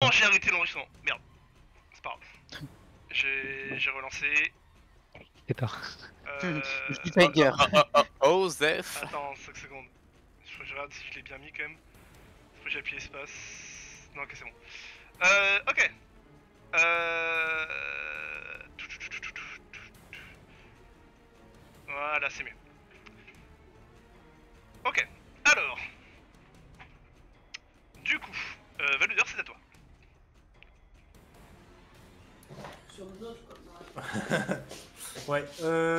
non, j'ai arrêté l'enregistrement. Merde. C'est pas grave. J'ai relancé. C'est tard. Tiger. Oh, Zef. Attends, 5 secondes. Je regarde si je l'ai bien mis quand même. Faut que j'appuie espace. Non, ok, c'est bon. Ok. Voilà, c'est mieux. Ok. Alors. Du coup, Valudeur, c'est à toi. Ouais,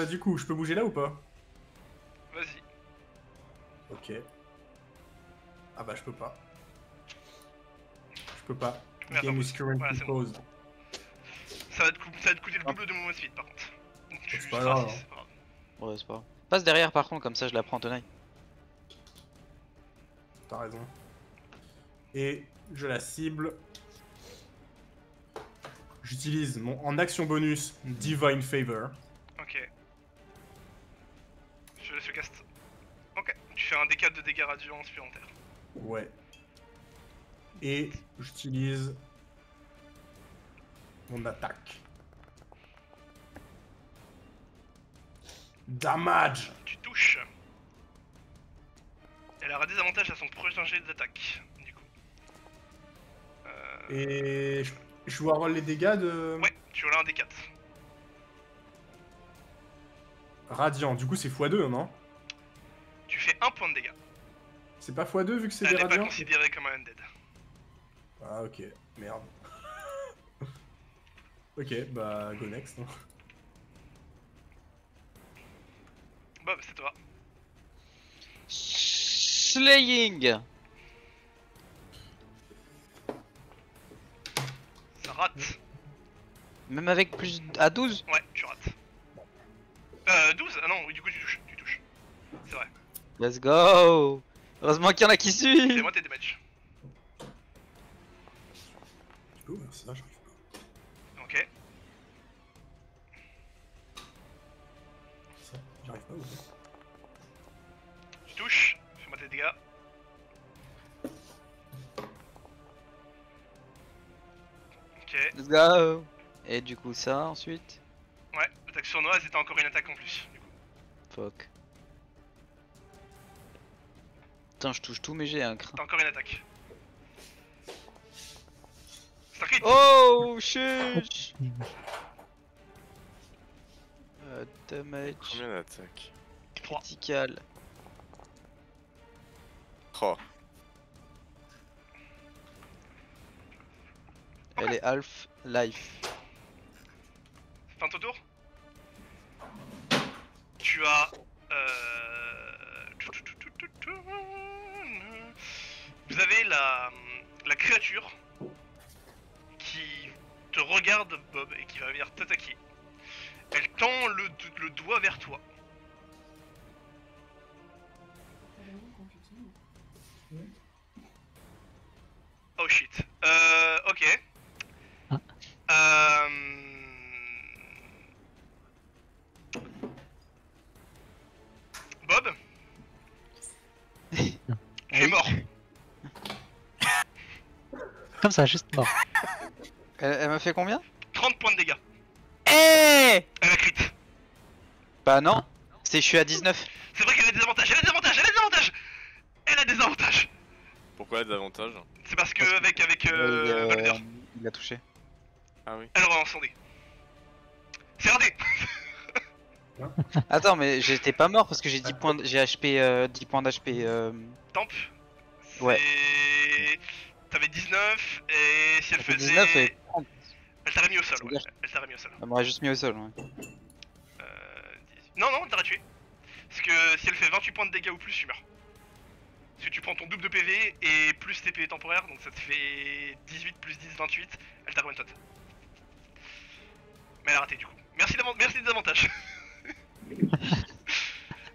du coup, je peux bouger là ou pas? Vas-y. Ok. Ah bah je peux pas. Je peux pas. Merde, Game non, is currently voilà, c'est bon. paused. Ça va te coûter le double de mon speed par contre. Donc tu C'est pas seras grave, 6, hein. c'est pas grave. Ouais, c'est pas grave. Passe derrière par contre, comme ça je la prends en tenaille. T'as raison. Et je la cible. J'utilise mon en action bonus Divine Favor. Ok. Je laisse le cast. Ok. Tu fais un D4 de dégâts radiants supplémentaires. Ouais. Et j'utilise mon attaque. Damage. Tu touches. Elle aura des avantages à son prochain jet d'attaque. Du coup. Et je dois avoir les dégâts de Ouais, tu auras un D4. radiant. Du coup, c'est x2, non? Tu fais 1 point de dégâts. C'est pas x2 vu que c'est Elle des n'est pas radiants? considérée comme un undead. Ah, ok. Merde. Ok, bah, go next. hein. Bob, c'est toi. Slaying. Ça rate. Même avec plus à 12. Ouais, tu rates. 12? Ah non, oui, du coup tu touches. Tu touches. C'est vrai. Let's go. Heureusement qu'il y en a qui suivent. Fais-moi tes damage. Oh, merci, là, j'arrive pas. Ok. Ça, j'arrive pas ou pas? Tu touches. Fais-moi tes dégâts. Ok. Let's go. Et du coup ça ensuite. Ouais, l'attaque sournoise était encore une attaque en plus. Du coup. Fuck. Putain, je touche tout mais j'ai un crin. T'as encore une attaque. C'est un crit. Oh shit. Damage Combien d'attaques? 3. critical. Oh. Elle est half life. Fin de ton tour. Tu as... Vous avez la créature qui te regarde, Bob, et qui va venir t'attaquer. Elle tend le doigt vers toi. Oh shit. Ok. Bob, tu es mort. Comme ça, juste mort. Elle m'a fait combien? 30 points de dégâts. Eh Elle a crit. Bah non. Je suis à 19. C'est vrai qu'elle a des avantages. Elle a des avantages. Elle a des avantages. Elle a des avantages. Pourquoi des avantages? C'est parce que avec Valder, Il a touché. Ah oui. elle relance son dé. C'est raté. Attends, mais j'étais pas mort parce que j'ai 10 points, j'ai HP, 10 points d'HP. Temp. Ouais. T'avais 19 et si elle faisait... 19 et 30. Elle t'aurait mis au sol, Ça veut ouais. dire- Elle t'aurait mis au sol. Elle m'aurait juste mis au sol, ouais. 18. Non, elle t'aurait tué. Parce que si elle fait 28 points de dégâts ou plus, tu meurs. Parce que tu prends ton double de PV et plus tes PV temporaires, donc ça te fait 18 plus 10, 28. Elle t'a one shot. Mais elle a raté du coup. Merci des avantages.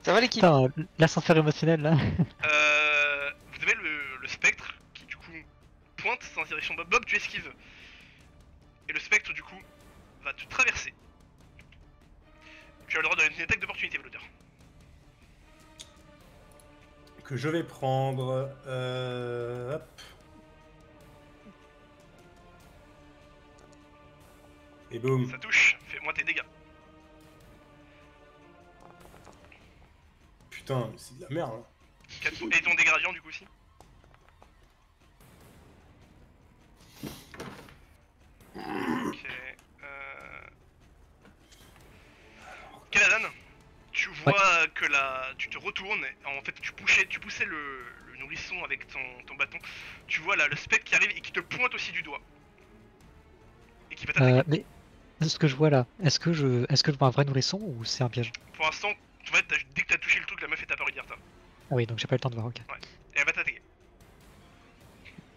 Ça va l'équipe? Putain, l'ascenseur émotionnel là. Vous avez le spectre qui du coup pointe en direction de Bob. Bob, tu esquives. Et le spectre du coup va te traverser. Tu as le droit d'une attaque d'opportunité, Valodeur. Que je vais prendre. Hop. Et boum. Ça touche, fais-moi tes dégâts. Putain, mais c'est de la merde. Là. Et ton dégradient du coup aussi. Ok. Kaladan, tu vois que tu te retournes, et en fait tu poussais le nourrisson avec ton bâton. Tu vois là le spectre qui arrive et qui te pointe aussi du doigt. Et qui va t'attaquer. Mais ce que je vois là, est-ce que je vois un vrai nourrisson ou c'est un piège? Pour l'instant, en fait, dès que t'as touché le truc, la meuf est apparue dire ça. Ah oui, donc j'ai pas eu le temps de voir, ok. Ouais. Et elle va t'attaquer.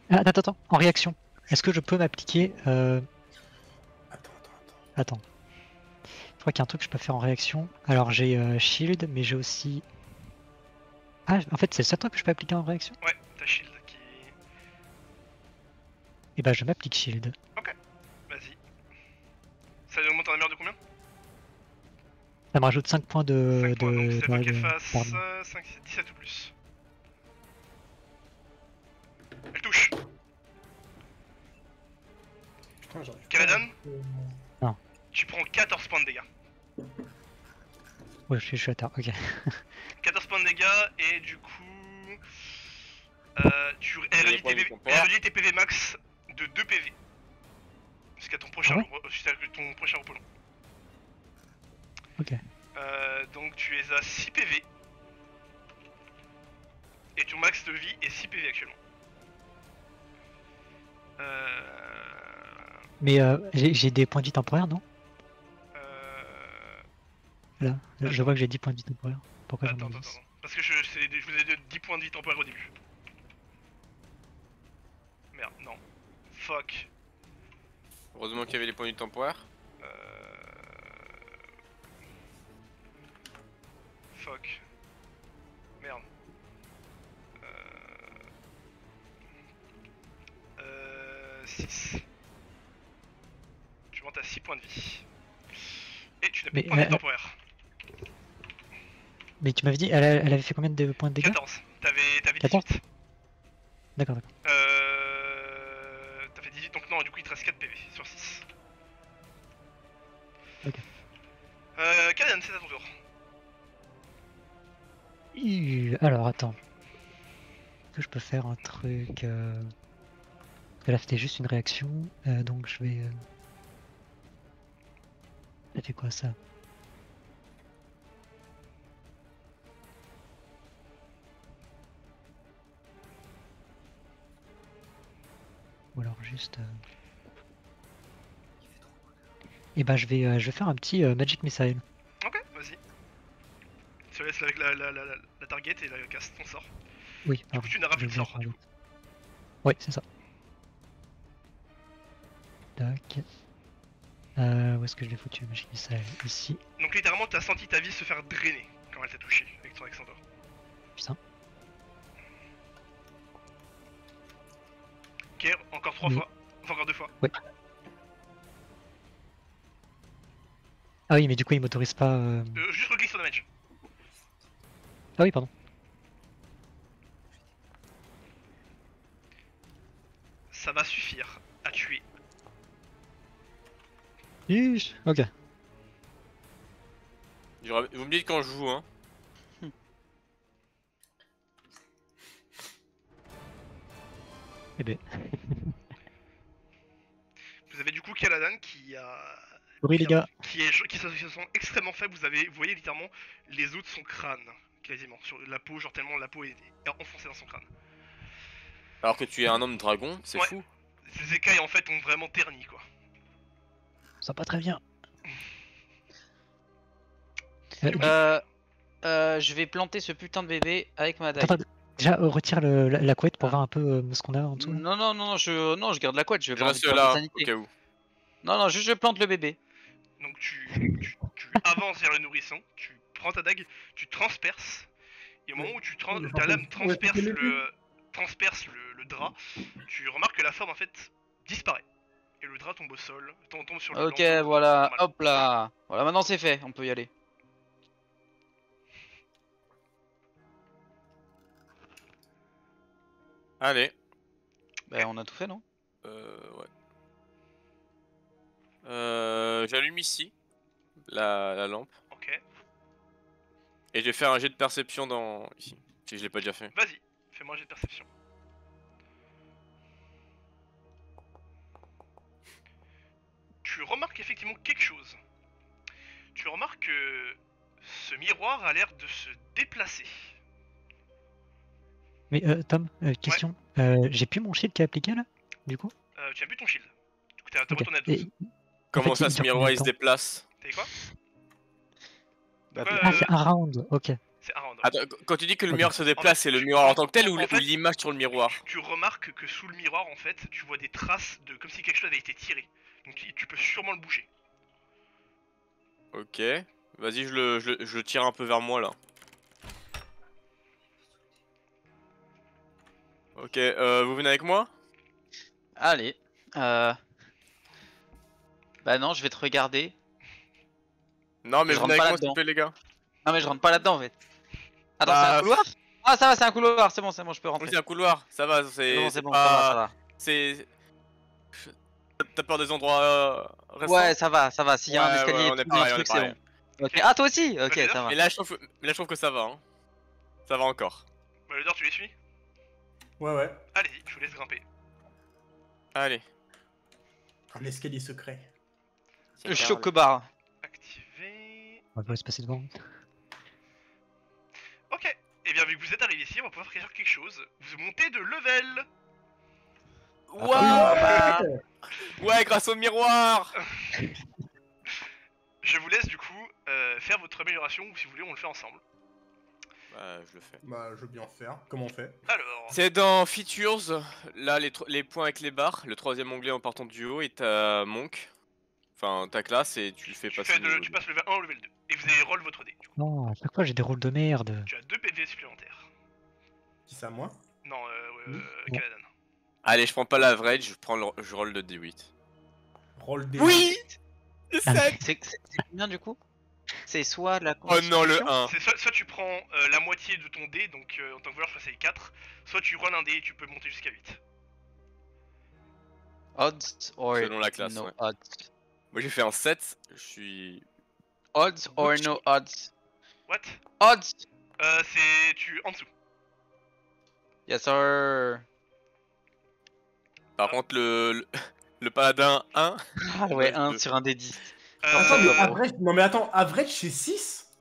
Ah, attends, en réaction, est-ce que je peux m'appliquer Attends. Je crois qu'il y a un truc que je peux faire en réaction. Alors j'ai shield, mais j'ai aussi... Ah, en fait c'est le seul truc que je peux appliquer en réaction? Ouais, t'as shield qui... Et bah je m'applique shield. Ok, vas-y. Ça augmente un merde de combien? Ça me rajoute 5 points 5 points, donc c'est faut qu'elle fasse pardon. 5, 17 ou plus. Elle touche. Putain, j'arrive. Kaladan, Non. tu prends 14 points de dégâts. Ouais, je suis à terre, ok. 14 points de dégâts et du coup... elle réduit tes PV max de 2 PV. Jusqu'à ton prochain, jusqu'à ton prochain repos long. Ok. Donc tu es à 6 PV. Et ton max de vie est 6 PV actuellement. Mais j'ai des points de vie temporaires, non? Là, je vois que j'ai 10 points de vie temporaires. Pourquoi j'en ai 10? Attends. Parce que je vous ai donné 10 points de vie temporaires au début. Merde, non. Fuck. Heureusement qu'il y avait les points du temporaire. Fuck. Merde. 6. Tu montes à 6 points de vie. Et tu n'as plus de points de vie temporaire. Mais tu m'avais dit, elle avait fait combien de points de dégâts? 14. T'avais 14. 18. D'accord. T'as fait 18, donc non, du coup il te reste 4 PV sur 6. Ok. Kalian, c'est à ton tour. Alors attends. Est-ce que je peux faire un truc Parce que là c'était juste une réaction, donc je vais... Ça fait quoi ça? Ou alors juste... Et bah je vais faire un petit Magic Missile. Ok, vas-y. Tu laisses avec la target et la casse ton sort. Oui, Du coup tu n'auras plus de sort. Oui, c'est ça. Tac. Où est-ce que je l'ai foutu, Magic Missile? Ici. Donc littéralement t'as senti ta vie se faire drainer quand elle t'a touché avec ton accent d'or. Putain. Ok, encore 3 fois. Enfin encore 2 fois. Ouais. Ah oui, mais du coup il m'autorise pas... Juste reclique sur damage. Ah oui, pardon. Ça va suffire à tuer. Ok. Vous me dites quand je joue, hein. Eh ben. Vous avez du coup Kaladan qui a... Oui les gars. qui se sont extrêmement faibles. Vous voyez littéralement les os de son crâne, quasiment. Sur la peau, genre tellement la peau est enfoncée dans son crâne. Alors que tu es un homme dragon, c'est Ouais. fou. Ces écailles en fait ont vraiment terni quoi. Ça va pas très bien. Je vais planter ce putain de bébé avec ma dague. Attends, déjà retire la couette pour voir un peu ce qu'on a en dessous. Non, je garde la couette, je vais Je voir reste là, sanité. au cas où. Non, juste je plante le bébé. Donc tu avances vers le nourrisson, tu prends ta dague, tu transperces, et au moment où ta lame transperce le drap, tu remarques que la forme en fait disparaît. Et le drap tombe au sol, tombe sur le Ok, lambeau, voilà, normal. hop là. Voilà, maintenant c'est fait, on peut y aller. Allez. Bah on a tout fait, non? Ouais. j'allume ici la lampe. Ok. Et je vais faire un jet de perception dans ici. Si je l'ai pas déjà fait. Vas-y, fais-moi un jet de perception. Tu remarques effectivement quelque chose. Tu remarques que ce miroir a l'air de se déplacer. Mais Tom, question. J'ai plus mon shield qui est appliqué là, du coup. Tu as plus ton shield. Du coup, t'as Ok. retourné à 12. Et- Comment en fait, ça, il ce dure miroir combien il de se temps déplace? T'as dit quoi? Bah, Quoi, Ah, c'est un round, ok. C'est un round. Attends, quand tu dis que le Ok. miroir se En déplace, fait, c'est le tu- miroir en en- tant que tel en ou fait, l'image sur le miroir? Tu remarques que sous le miroir, en fait, tu vois des traces de comme si quelque chose avait été tiré. Donc tu peux sûrement le bouger. Ok. Vas-y, je le tire un peu vers moi là. Ok, vous venez avec moi? Allez. Bah non, je vais te regarder. Non, mais Je venez rentre avec pas moi s'il vous là-dedans. plaît, les gars. Non mais je rentre pas là-dedans en fait. Attends, c'est Bah, un couloir? Ah ça va, c'est un couloir, c'est bon, je peux Oui, rentrer. c'est un couloir, ça va, C'est bon, c'est ça va, pas. ça va. C'est. T'as peur des endroits récents? Ouais, ça va, s'il y a un Ouais, escalier et on est tout, il y a un pareil, on est truc, c'est pareil. bon. Ok. Ah toi aussi? Ok, Bah, ça va. Mais là, je trouve que ça va, hein. Ça va encore. Bah, le tu les suis? Ouais. Allez-y, je vous laisse grimper. Allez. Un escalier secret. Le chocobar. Activer. On va pas se passer devant. Ok. Et bien, vu que vous êtes arrivé ici, on va pouvoir faire quelque chose. Vous montez de level. Waouh! Ouais, grâce au miroir! Je vous laisse du coup faire votre amélioration, ou si vous voulez, on le fait ensemble. Bah, je le fais. Bah, je veux bien faire. Comment on fait? Alors, C'est dans Features, là, les points avec les barres, le troisième onglet en partant du haut, et ta Monk. Enfin, ta classe, et tu le fais passer. tu passes level 1 au level 2. Et vous avez roll votre dé. Du coup. Non, à chaque fois j'ai des rôles de merde. Tu as 2 PV supplémentaires. Qui ça, moi? Non, Oui. Caladan. Allez, je prends pas l'average, je roll le D8. Roll des. Oui! Ah, 7! C'est combien du coup? C'est soit la Oh non, le constitution. 1. C'est soit tu prends la moitié de ton dé, donc en tant que voleur, je crois que c'est 4. Soit tu rolls un dé et tu peux monter jusqu'à 8. Odds or Selon la classe, no ouais. odds. Moi j'ai fait un 7, je suis. Odds or no odds. What? Odds. C'est en dessous. Yes sir. Par contre, le paladin 1. Ah ouais, Bah, 1 deux. sur un des 10. Attends, mais Euh, average. Non, mais attends, average c'est 6?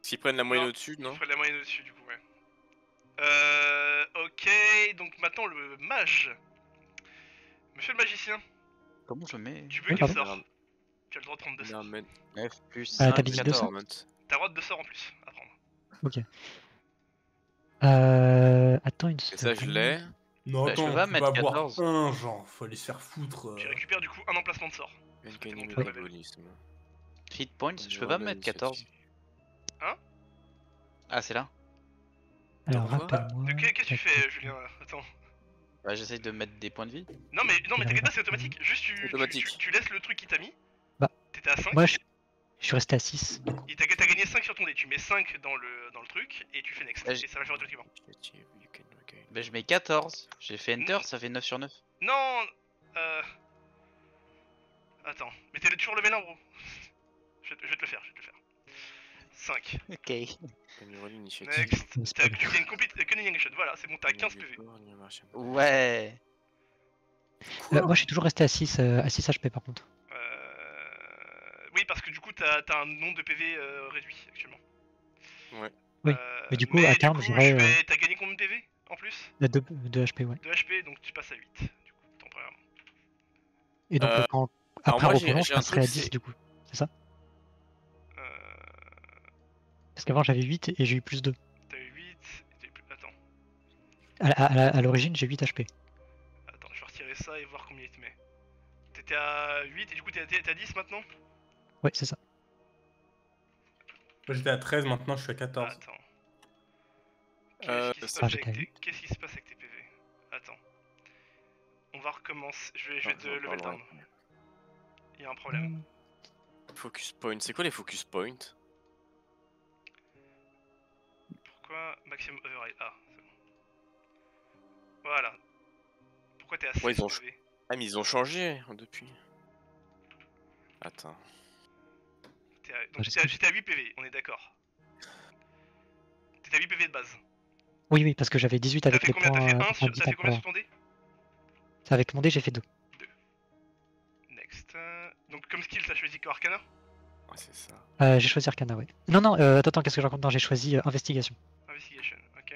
S'ils prennent la moyenne Non. au-dessus, non? Faut de la moyenne au-dessus, du coup, ouais. Ok, donc maintenant le mage. Monsieur le magicien, Comment je mets? tu veux Oui, quel pardon. sort? Tu as le droit de prendre 2 sorts. 9 plus Ah, 5, t'as dit 2 sorts? 14. T'as le droit de 2 sorts en plus à prendre. Ok. Attends une Et seconde. ça, je l'ai. Non, Bah, je attends, peux pas tu mettre vas avoir 14. un, genre, faut aller se faire foutre. Tu récupères du coup un emplacement de sort. Hit points, je peux pas mettre 14. Ah, c'est là. Alors Quoi rappelle-moi. Qu'est-ce que tu fais, Julien? Attends. Bah, j'essaye de mettre des points de vie. Non, mais t'inquiète pas, c'est automatique. Juste, Automatique. tu laisses le truc qui t'a mis. Bah, T'étais à 5. Moi je suis resté à 6. Et t'as gagné 5 sur ton dé. Tu mets 5 dans le truc et tu fais next. Bah, Et ça va le faire automatiquement. Bah, je mets 14. J'ai fait enter, ça fait 9 sur 9. Non, Attends, mais t'es toujours level 1, bro. je vais te le faire, 5. Ok. Next. C'est pas Tu gagnes complete cunning shot. Voilà, c'est bon, t'as 15 PV. Ouais. Moi je suis toujours resté à 6 HP par contre. Oui, parce que du coup, t'as un nombre de PV réduit actuellement. Ouais. Oui, mais du coup, à terme, j'aurais, T'as gagné combien de PV en plus? 2 HP, ouais. 2 HP, donc tu passes à 8, du coup, temporairement. Et donc alors après moi, reprendre, j'ai je un passerai à truc, 10 c'est- du coup. C'est ça? Euh... Parce qu'avant j'avais 8 et j'ai eu plus 2. T'as eu 8, et Attends, À l'origine j'ai 8 HP. je vais retirer ça et voir combien il te met. T'étais à 8 et du coup t'es à 10 maintenant? Ouais, c'est ça. Moi j'étais à 13, maintenant je suis à 14. Attends. Euh, Qu'est-ce ça, qui se j'étais à Qu'est-ce qui se passe avec tes PV? Attends. On va recommencer. Je vais te level down. Il y a un problème. Focus point, c'est quoi les focus points? Pourquoi maximum override? Ah, c'est bon. Voilà. Pourquoi t'es à 16 Ouais, ils ont PV? Ah, mais ils ont changé depuis. Attends. Donc j'étais à 8 PV, on est d'accord. T'étais à 8 PV de base. Oui, oui, parce que j'avais 18 T'as avec fait les combien? points. T'as fait 1 enfin, sur... 10 T'as fait combien temporaires. sur ton dé? Avec mon dé, j'ai fait 2. Next. Donc comme skill, t'as choisi Arcana? Ouais, c'est ça. J'ai choisi Arcana, ouais. Non, non, attends, qu'est-ce que je raconte? Non, j'ai choisi Investigation. Investigation, ok.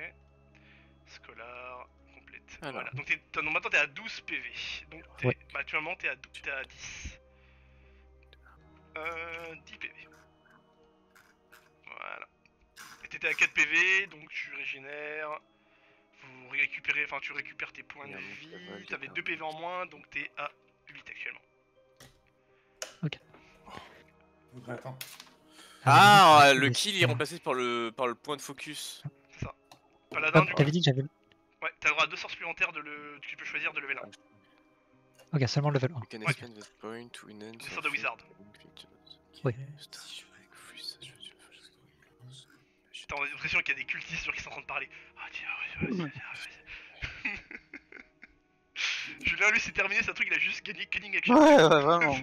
Scholar, complète. Alors. Voilà. Donc, donc maintenant t'es à 12 PV. Donc Ouais. bah, actuellement t'es à 10. 10 PV. Voilà. Et t'étais à 4 PV, donc tu régénères. Vous récupérez, enfin tu récupères tes points de Regarde, vie. level, T'avais 2 PV en moins, donc t'es à 8 actuellement. Attends. Ah, j'ai le dit, kill est remplacé par le point de focus. C'est ça. Paladin, du coup. T'avais dit que j'avais. Ouais, t'as le droit à 2 sorts supplémentaires que tu peux choisir de level 1. Ok, seulement level 1. You can Ouais. expand this point to enhance Sort de wizard. Oui. T'as l'impression qu'il y a des cultistes sur qui sont en train de parler. Ah tiens, vas-y. Julien, lui, c'est terminé, c'est un truc, il a juste gagné Killing Action. Ouais, ouais, vraiment.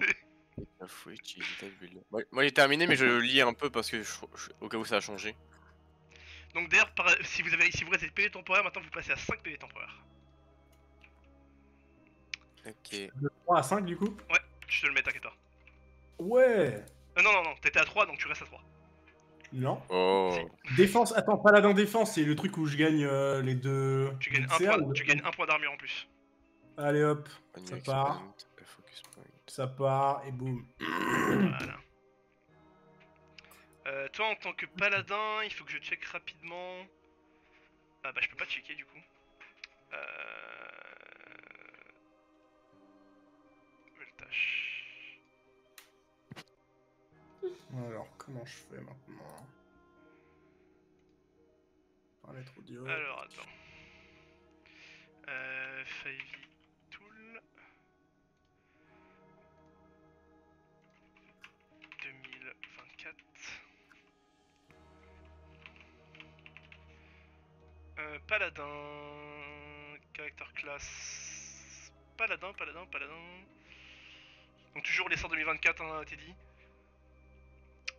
Moi j'ai terminé, mais je lis un peu parce que au cas où ça a changé. Donc d'ailleurs, si vous restez PV temporaire, maintenant vous passez à 5 PV temporaires. Ok. De 3 à 5 du coup. Je te le mets, t'inquiète pas. Ouais. Non, t'étais à 3, donc tu restes à 3. Non. Oh. Défense, attends, Paladin défense, c'est le truc où je gagne les deux. Tu gagnes CA, ou- un point d'armure en plus. Allez hop, On ça y part. expand, a focus point. Ça part et boum. Voilà. Toi, en tant que paladin, il faut que je check rapidement. Ah bah je peux pas checker du coup. Nouvelle tâche. Alors, comment je fais maintenant? Paramètres audio. Alors attends. 5e Tool. 2024. Paladin. Character class. Paladin. Donc toujours les sorts 2024, hein, t'es dit.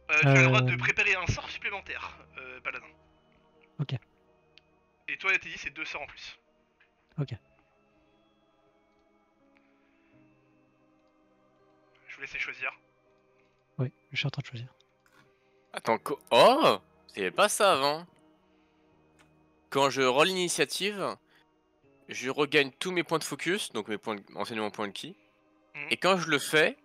Tu as le droit de préparer un sort supplémentaire, paladin. Ok. Et toi, t'es dit, c'est 2 sorts en plus. Ok. Je vous laisse choisir. Oui, je suis en train de choisir. Attends, oh, c'est pas ça avant. Quand je roll l'initiative, je regagne tous mes points de focus, donc mes points enseignement points de ki. Mhm. Et quand je le fais,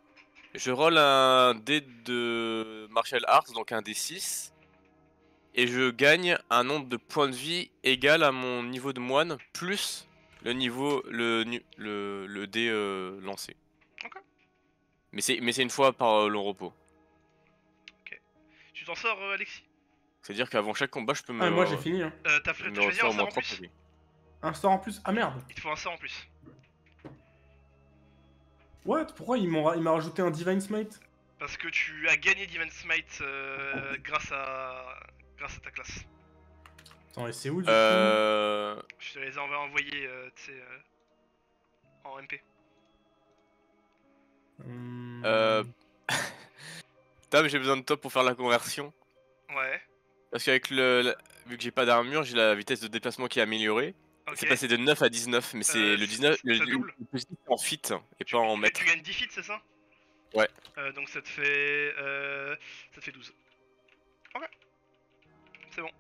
je roll un dé de martial arts, donc un d6. Et je gagne un nombre de points de vie égal à mon niveau de moine, plus le niveau, le dé lancé. Ok. Mais c'est une fois par le repos. Tu t'en sors, Alexis. C'est-à-dire qu'avant chaque combat, je peux me. Ah, mais moi j'ai fini. Hein. T'as me choisi refaire un au moins sort en 3 plus. PV. Un sort en plus. Ah merde. Il te faut un sort en plus. What? Pourquoi il m'a rajouté un Divine Smite? Parce que tu as gagné Divine Smite grâce à ta classe. Attends, et c'est où du coup? Je te les ai envoyés, tu sais, en MP. Tam, j'ai besoin de toi pour faire la conversion. Ouais. Parce qu'avec vu que j'ai pas d'armure, j'ai la vitesse de déplacement qui est améliorée. Ok. C'est passé de 9 à 19, mais c'est le 19, ça double. le positif en fit et pas en mètres. Tu gagnes 10 feet, c'est ça? Ouais. Donc ça te fait 12. Ok. C'est bon.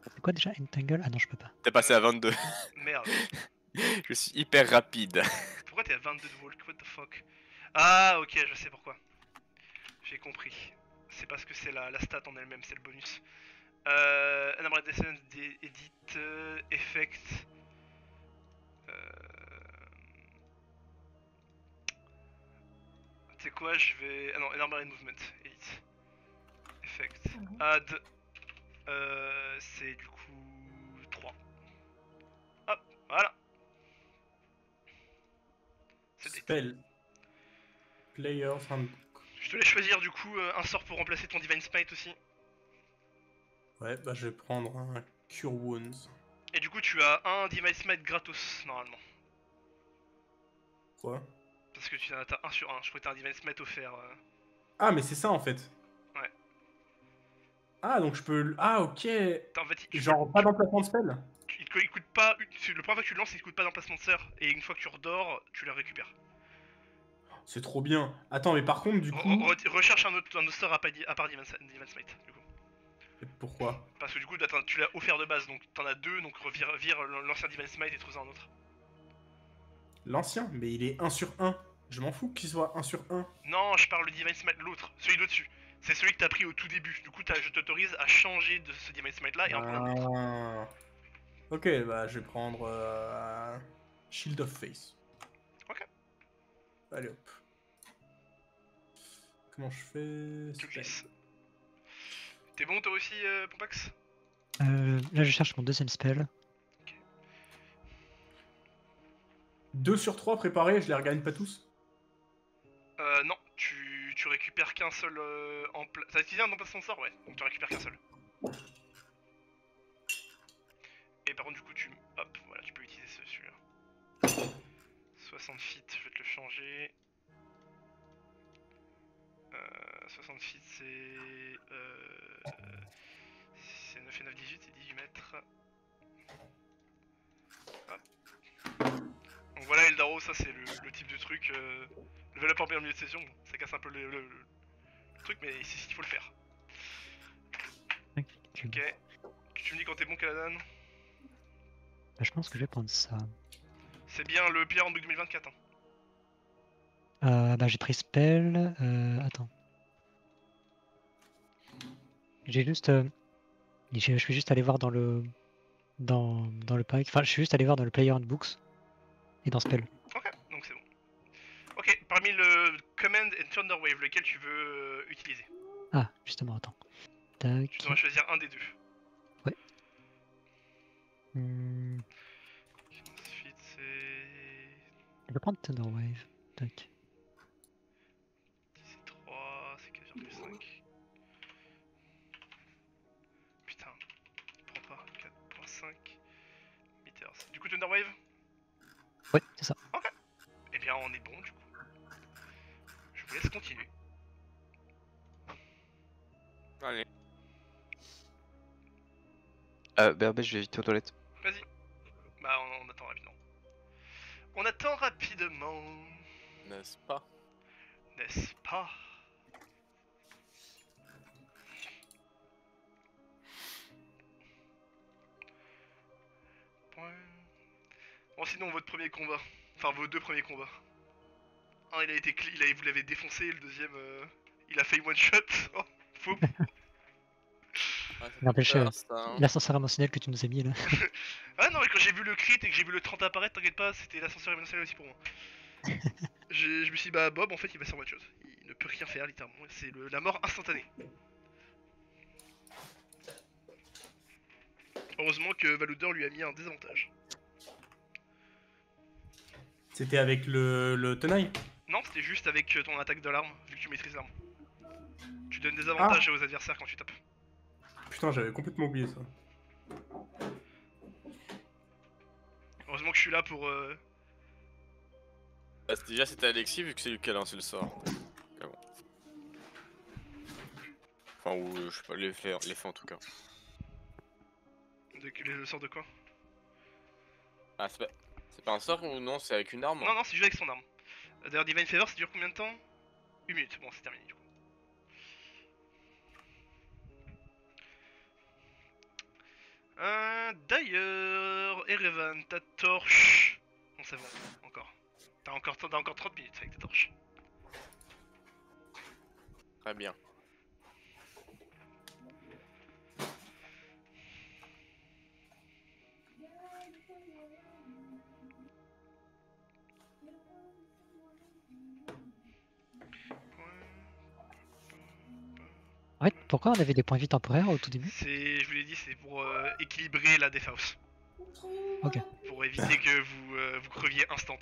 C'est quoi déjà Entangle? Ah non, je peux pas. T'es passé à 22. Merde. Je suis hyper rapide. Pourquoi t'es à 22 de walk? What the fuck? Ah ok, je sais pourquoi. J'ai compris. C'est parce que c'est la stat en elle-même, c'est le bonus. Number Descent, Edit, Effect. Tu sais quoi, je vais. Ah non, Number Movement, Edit. Effect. Add. C'est du coup 3. Hop, voilà. C'est Spell. Player's Handbook. Je te laisse choisir du coup un sort pour remplacer ton Divine Smite aussi. Ouais, bah je vais prendre un Cure Wounds. Et du coup tu as un Divine Smite gratos normalement. Quoi? Parce que tu as un sur 1, je crois que t'as un Divine Smite offert. Ah, mais c'est ça en fait. Ouais. Ah, donc je peux. Ah, ok. En fait, Genre, pas d'emplacement de spell? il coûte pas. Le premier fois que tu le lances, il te coûte pas d'emplacement de sort. Et une fois que tu redors, tu le récupères. C'est trop bien. Attends, mais par contre, du coup. Recherche un autre sort à part Demon Smite, du coup. Pourquoi? Parce que du coup, attends, tu l'as offert de base, donc t'en as deux, donc vire l'ancien Divine Smite et trouve-en un autre. L'ancien? Mais il est 1 sur 1. Je m'en fous qu'il soit 1 sur 1. Non, je parle le Divine Smite, l'autre, celui de-dessus. C'est celui que t'as pris au tout début. Du coup, je t'autorise à changer de ce Divine Smite là et en prendre un autre. Ah. Ok, bah je vais prendre Shield of Faith. Ok. Allez hop. Comment je fais? Tu Spell. glisses. T'es bon toi aussi, Pompax? Là, je cherche mon deuxième spell. 2 sur 3 préparés, je les regagne pas tous? Non, tu récupères qu'un seul T'as utilisé un emplacement de sort? Ouais, donc tu récupères qu'un seul. Et par contre, du coup, hop, voilà, tu peux utiliser celui-là. 60 feet, je vais te le changer. 60 feet, c'est 9 et 9, 18, c'est 18 mètres. Hop. Donc voilà, Eldaro, ça c'est le type de truc. Level up en plein milieu de session, bon, ça casse un peu le truc, mais il faut le faire. Ok. Tu me dis quand t'es bon, Kaladan? Bah, je pense que je vais prendre ça. C'est bien le Player Handbook 2024. Hein. Bah, j'ai pris spell. Attends. J'ai juste. Je suis juste allé voir dans le. Dans le pack. Enfin, je suis juste allé voir dans le Player Handbooks. Et dans spell. Ok, donc c'est bon. Ok, parmi le Command et Thunder Wave, lequel tu veux utiliser? Ah, justement, attends. Tac. Tu dois choisir un des deux. Ouais. Ensuite, c'est. Je vais prendre Thunder Wave. Tac. C'est 3, c'est 4,5. Putain, prends pas. 4,5 meters. Du coup, Thunder Wave? Ouais, c'est ça. Ok. Eh bien, on est bon du coup. Je vous laisse continuer. Allez. BRB, je vais vite aux toilettes. Vas-y. Bah, on attend rapidement. On attend rapidement. N'est-ce pas? N'est-ce pas? Point. Bon, sinon, votre premier combat. Enfin, vos deux premiers combats. Un, il a été vous l'avez défoncé, le deuxième, il a fait one shot. Oh, faux. Ouais, ça N'empêche, fait peur, ça, hein. l'ascenseur émotionnel que tu nous as mis là. Ah non, mais quand j'ai vu le crit et que j'ai vu le 30 apparaître, t'inquiète pas, c'était l'ascenseur émotionnel aussi pour moi. Je me suis dit, bah Bob, en fait, il va faire one shot. Il ne peut rien faire, littéralement. C'est la mort instantanée. Heureusement que Valudor lui a mis un désavantage. C'était avec le tenaille? Non, c'était juste avec ton attaque de l'arme, vu que tu maîtrises l'arme. Tu donnes des avantages aux adversaires quand tu tapes. Putain, j'avais complètement oublié ça. Heureusement que je suis là pour... Bah, déjà c'était Alexis vu que c'est lui qui a lancé le sort. Ah bon. Enfin ou je sais pas, l'effet en tout cas. le sort de quoi? Ah c'est pas un sort ou non, c'est avec une arme? Non, non, c'est juste avec son arme. D'ailleurs, Divine Favor, ça dure combien de temps? 1 minute, bon, c'est terminé du coup. D'ailleurs, Erevan, ta torche... Non, c'est bon, encore. T'as encore 30 minutes avec ta torche. Très bien. En fait, pourquoi on avait des points de vie temporaires au tout début? Je vous l'ai dit, c'est pour équilibrer la défense. Ok. Pour éviter que vous creviez instant.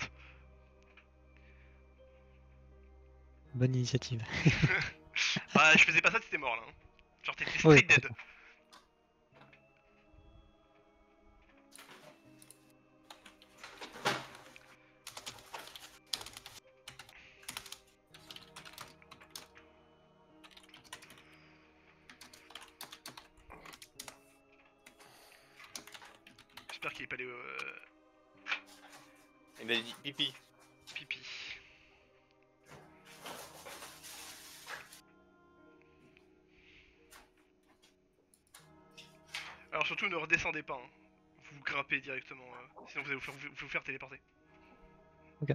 Bonne initiative. Bah, je faisais pas ça, t'étais mort là. Hein. Genre, t'étais Ouais, straight dead. J'espère qu'il est pas allé Il a dit pipi. pipi. Alors surtout ne redescendez pas, hein. Vous grimpez directement, sinon vous allez vous faire téléporter. Ok.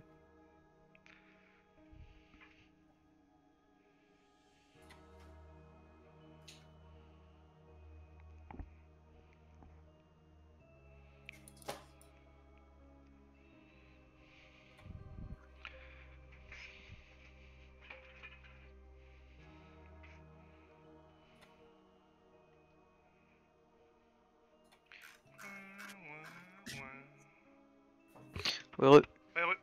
Heureux. Ouais, heureux.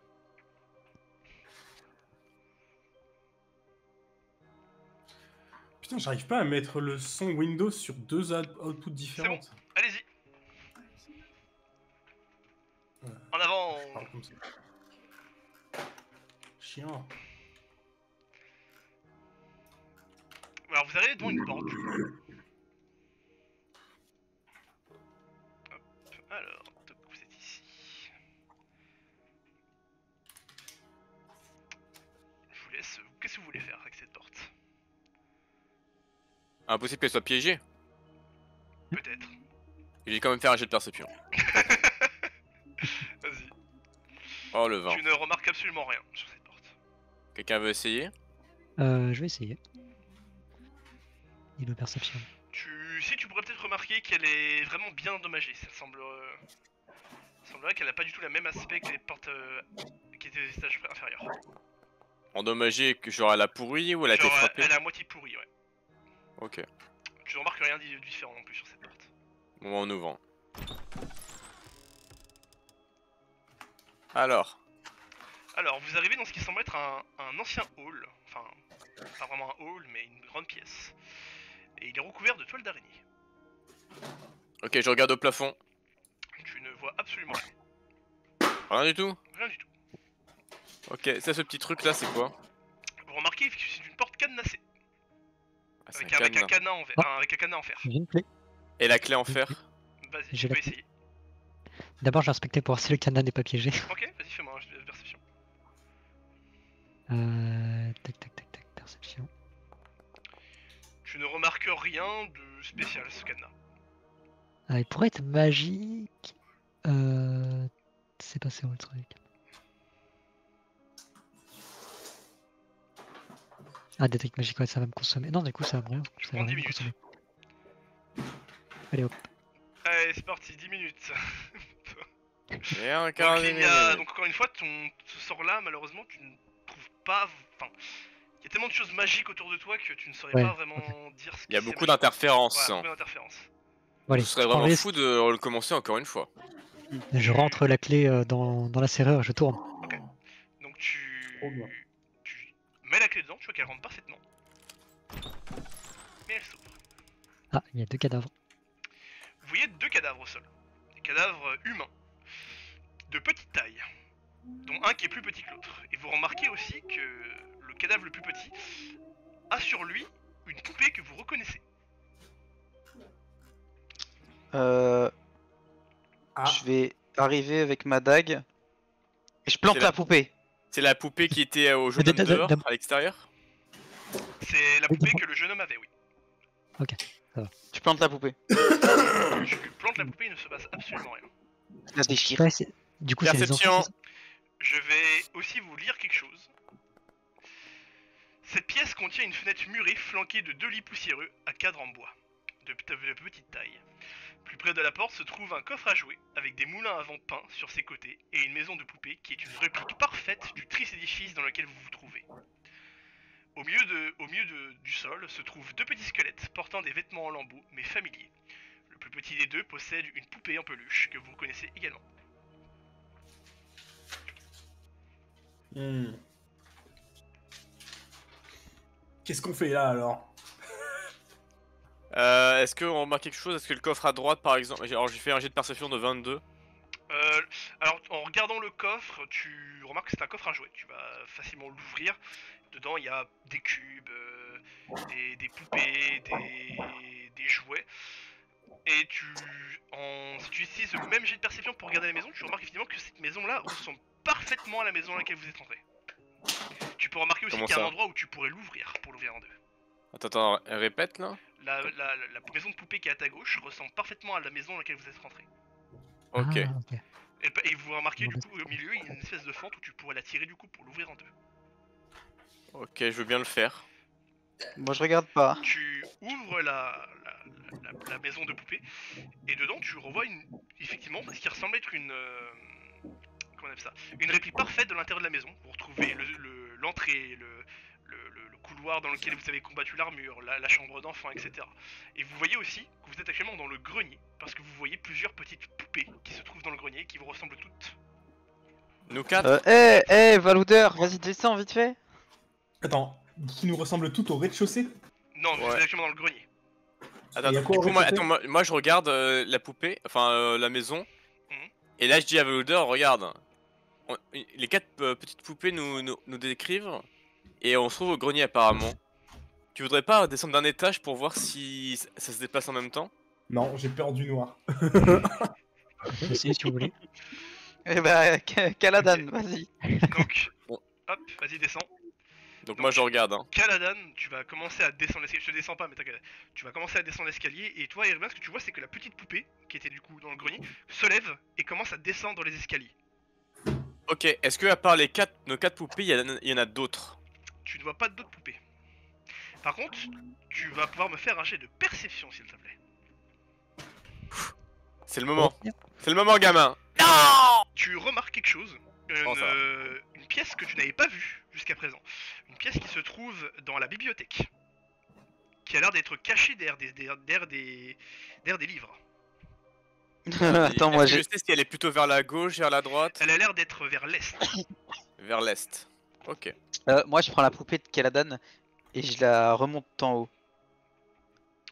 Putain, j'arrive pas à mettre le son Windows sur deux outputs différentes. Allez-y. Ouais. En avant. Je parle comme ça. Chiant. Alors vous arrivez devant une porte du coup. Hop. Alors, donc vous êtes ici. Je vous laisse. Qu'est-ce que vous voulez faire avec cette porte? Impossible qu'elle soit piégée. Peut-être. Je vais quand même faire un jet de perception. Vas-y. Oh le 20. Tu ne remarques absolument rien sur cette porte. Quelqu'un veut essayer? Je vais essayer. Niveau perception. Si tu pourrais peut-être remarquer qu'elle est vraiment bien endommagée. Ça semblerait qu'elle n'a pas du tout le même aspect que les portes qui étaient des étages inférieurs. Endommagée, que genre elle a pourri ou elle a été Genre, frappée? elle est à moitié pourrie, ouais. Ok. Tu ne remarques rien de différent non plus sur cette porte. Bon, on ouvre. Alors. Alors, vous arrivez dans ce qui semble être un ancien hall. Enfin, pas vraiment un hall, mais une grande pièce. Et il est recouvert de toiles d'araignée. Ok, je regarde au plafond. Tu ne vois absolument rien. Rien du tout? Rien du tout. Ok, ça, ce petit truc là, c'est quoi? Vous remarquez que c'est une porte cadenassée. Ah, c'est Avec, un avec un cadenas. cadenas en fer. Ah. Avec un cadenas en fer. J'ai une clé. Et la clé en fer? Vas-y, J'ai tu peux la clé. essayer. D'abord, j'ai inspecté pour voir si le cadenas n'est pas piégé. Ok, vas-y, fais-moi un jet de perception. Tac, tac, tac, tac, perception. Tu ne remarques rien de spécial ce cadenas. Ah, il pourrait être magique. C'est passé où le truc? Ah, détecte magique, ouais, ça va me consommer. Non, du coup, ça va me rien. Je Ça va prends rien 10 me consommer. minutes. Allez hop. Allez, c'est parti, 10 minutes. Et encore Donc, des il y a... minutes. Donc encore une fois, ce sort-là, malheureusement, tu ne trouves pas... Enfin, il y a tellement de choses magiques autour de toi que tu ne saurais Ouais, pas vraiment dire ce Il y a qui beaucoup c'est magique. d'interférences. Ouais, beaucoup d'interférences. Bon, allez, Ce serait vraiment enlevez- fou de recommencer encore une fois. Je rentre la clé dans la serrure et je tourne. Donc Trop bien. tu mets la clé dedans, tu vois qu'elle rentre parfaitement. Mais elle s'ouvre. Ah, il y a 2 cadavres. Vous voyez 2 cadavres au sol. Des cadavres humains. De petite taille. Dont un qui est plus petit que l'autre. Et vous remarquez aussi que le cadavre le plus petit a sur lui une poupée que vous reconnaissez. Ah, Je vais arriver avec ma dague et je plante C'est la la- poupée. C'est la poupée qui était au jeune Mais homme dehors, d'ab- à l'extérieur? C'est la Oui, poupée d'accord. que le jeune homme avait, oui. Tu plantes la poupée. Tu plantes la poupée, il ne se passe absolument rien. Je la déchire. Ouais, du coup, c'est les Perception. enfants. Je vais aussi vous lire quelque chose. Cette pièce contient une fenêtre murée flanquée de 2 lits poussiéreux à cadre en bois, de petite taille. Plus près de la porte se trouve un coffre à jouets avec des moulins à vent peints sur ses côtés et une maison de poupée qui est une réplique parfaite du triste édifice dans lequel vous vous trouvez. Au milieu du sol se trouvent 2 petits squelettes portant des vêtements en lambeaux mais familiers. Le plus petit des deux possède une poupée en peluche que vous connaissez également. Qu'est-ce qu'on fait là alors? Est-ce qu'on remarque quelque chose? Est-ce que le coffre à droite par exemple... Alors j'ai fait un jet de perception de 22. Alors en regardant le coffre, tu remarques que c'est un coffre à jouets. Tu vas facilement l'ouvrir. Dedans il y a des cubes, des poupées, des jouets. Et si tu utilises le même jet de perception pour regarder la maison, tu remarques effectivement que cette maison-là ressemble parfaitement à la maison dans laquelle vous êtes entré. Tu peux remarquer aussi Comment qu'il y a un ça endroit où tu pourrais l'ouvrir pour l'ouvrir en deux. Attends, répète là. La maison de poupée qui est à ta gauche ressemble parfaitement à la maison dans laquelle vous êtes rentré. Ok. Ah, ok. Et vous remarquez du Bon, coup au milieu il y a une espèce de fente où tu pourrais la tirer du coup pour l'ouvrir en deux. Ok, je veux bien le faire. Moi, je regarde pas. Tu ouvres la maison de poupée et dedans tu revois effectivement ce qui ressemble à être une comment on appelle ça, une réplique parfaite de l'intérieur de la maison. Vous retrouvez l'entrée, le couloir dans lequel vous avez combattu l'armure, la chambre d'enfant, etc. Et vous voyez aussi que vous êtes actuellement dans le grenier parce que vous voyez plusieurs petites poupées qui se trouvent dans le grenier et qui vous ressemblent toutes. Nous quatre. Valoudeur, vas-y, descends vite fait. Attends, qui nous ressemble toutes au rez-de-chaussée? Non, vous Ouais. êtes actuellement dans le grenier. Attends, Et y a du quoi au coup, moi, rez-de-chaussée attends, moi, je regarde la poupée, enfin la maison. Mhm. Et là je dis à Veloder, regarde. Les quatre petites poupées nous décrivent. Et on se trouve au grenier apparemment. Tu voudrais pas descendre d'un étage pour voir si ça se déplace en même temps? Non, j'ai peur du noir. On peut essayer si vous voulez. Eh bah, Caladan, vas-y. Donc, Bon. hop, vas-y descends. Donc moi je regarde. Hein. Caladan, tu vas commencer à descendre l'escalier. Je te descends pas, mais t'inquiète. Tu vas commencer à descendre l'escalier et toi, Irvin, ce que tu vois, c'est que la petite poupée, qui était du coup dans le grenier, se lève et commence à descendre les escaliers. Ok, est-ce que à part nos quatre poupées, il y en a d'autres? Tu ne vois pas d'autres poupées. Par contre, tu vas pouvoir me faire un jet de perception, s'il te plaît. C'est le moment. C'est le moment, gamin. Non! Tu remarques quelque chose, Oh, ça va. une pièce que tu n'avais pas vue jusqu'à présent. Une pièce qui se trouve dans la bibliothèque, qui a l'air d'être cachée derrière des livres. Attends, moi Est-ce que j'ai. je sais si elle est plutôt vers la gauche, vers la droite? Elle a l'air d'être vers l'est. Vers l'est. Ok. Moi je prends la poupée de Caladan et je la remonte en haut.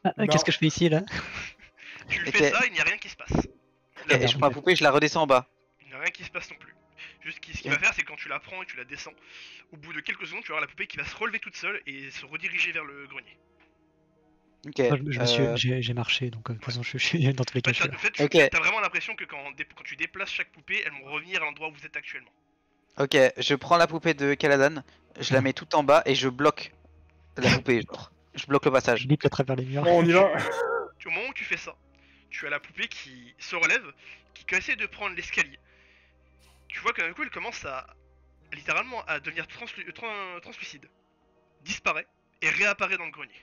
Ah, Non. qu'est-ce que je fais ici là? Tu Ok. fais ça, il n'y a rien qui se passe. Et je prends la poupée et je la redescends en bas. Il n'y a rien qui se passe non plus. Juste ce qu'il Ok. va faire, c'est que quand tu la prends et que tu la descends, au bout de quelques secondes, tu vas avoir la poupée qui va se relever toute seule et se rediriger vers le grenier. Ok. Moi, j'ai marché, donc de toute façon je suis dans tous les cas. En Je suis fait, là. Ok. t'as vraiment l'impression que quand tu déplaces chaque poupée, elles vont revenir à l'endroit où vous êtes actuellement. Ok, je prends la poupée de Caladan, je la mets tout en bas et je bloque la poupée, genre. Je bloque le Je passage. glisse à travers les murs. Bon, on y va. Au moment où tu fais ça, tu as la poupée qui se relève, qui essaie de prendre l'escalier. Tu vois que d'un coup, elle commence à littéralement à devenir translucide, disparaît et réapparaît dans le grenier.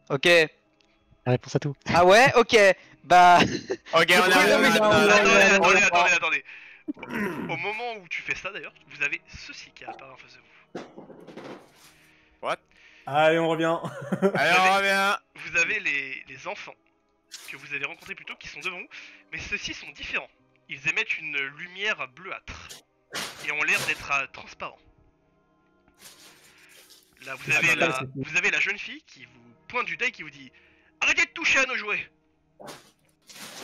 Ok. La réponse à tout. Ah ouais, ok. Bah. Ok, on Oui, arrive. non, mais Attendez. Au moment où tu fais ça d'ailleurs, vous avez ceci qui apparaît en face de vous. Allez, on revient. Allez, on revient. Vous avez les enfants que vous avez rencontrés plus tôt qui sont devant vous, mais ceux-ci sont différents. Ils émettent une lumière bleuâtre et ont l'air d'être transparents. Là, vous avez la jeune fille qui vous pointe du doigt et qui vous dit arrêtez de toucher à nos jouets.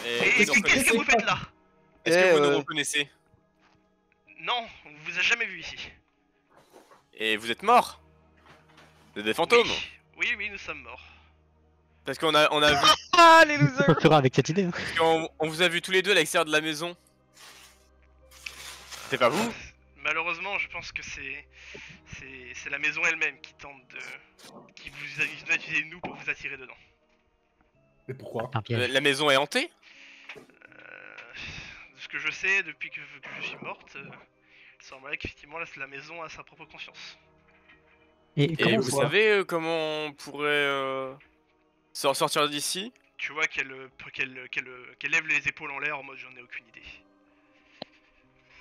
Et Est-ce qu'est-ce que vous faites là? que vous nous reconnaissez? Non, on vous a jamais vu ici. Et vous êtes morts? Vous êtes des fantômes? Oui, nous sommes morts. Parce qu'on a vu, Ah, les losers. On fera avec cette idée. Hein. on vous a vu tous les deux à l'extérieur de la maison. C'est pas vous? Malheureusement, je pense que c'est la maison elle-même qui tente qui vous a utilisé nous pour vous attirer dedans. Mais pourquoi? Un piège. La maison est hantée? De ce que je sais, depuis que je suis morte, il semblerait qu'effectivement là, la maison a sa propre conscience. Et Et comment vous savez comment on pourrait se sortir d'ici? Tu vois qu'elle lève les épaules en l'air en mode j'en ai aucune idée.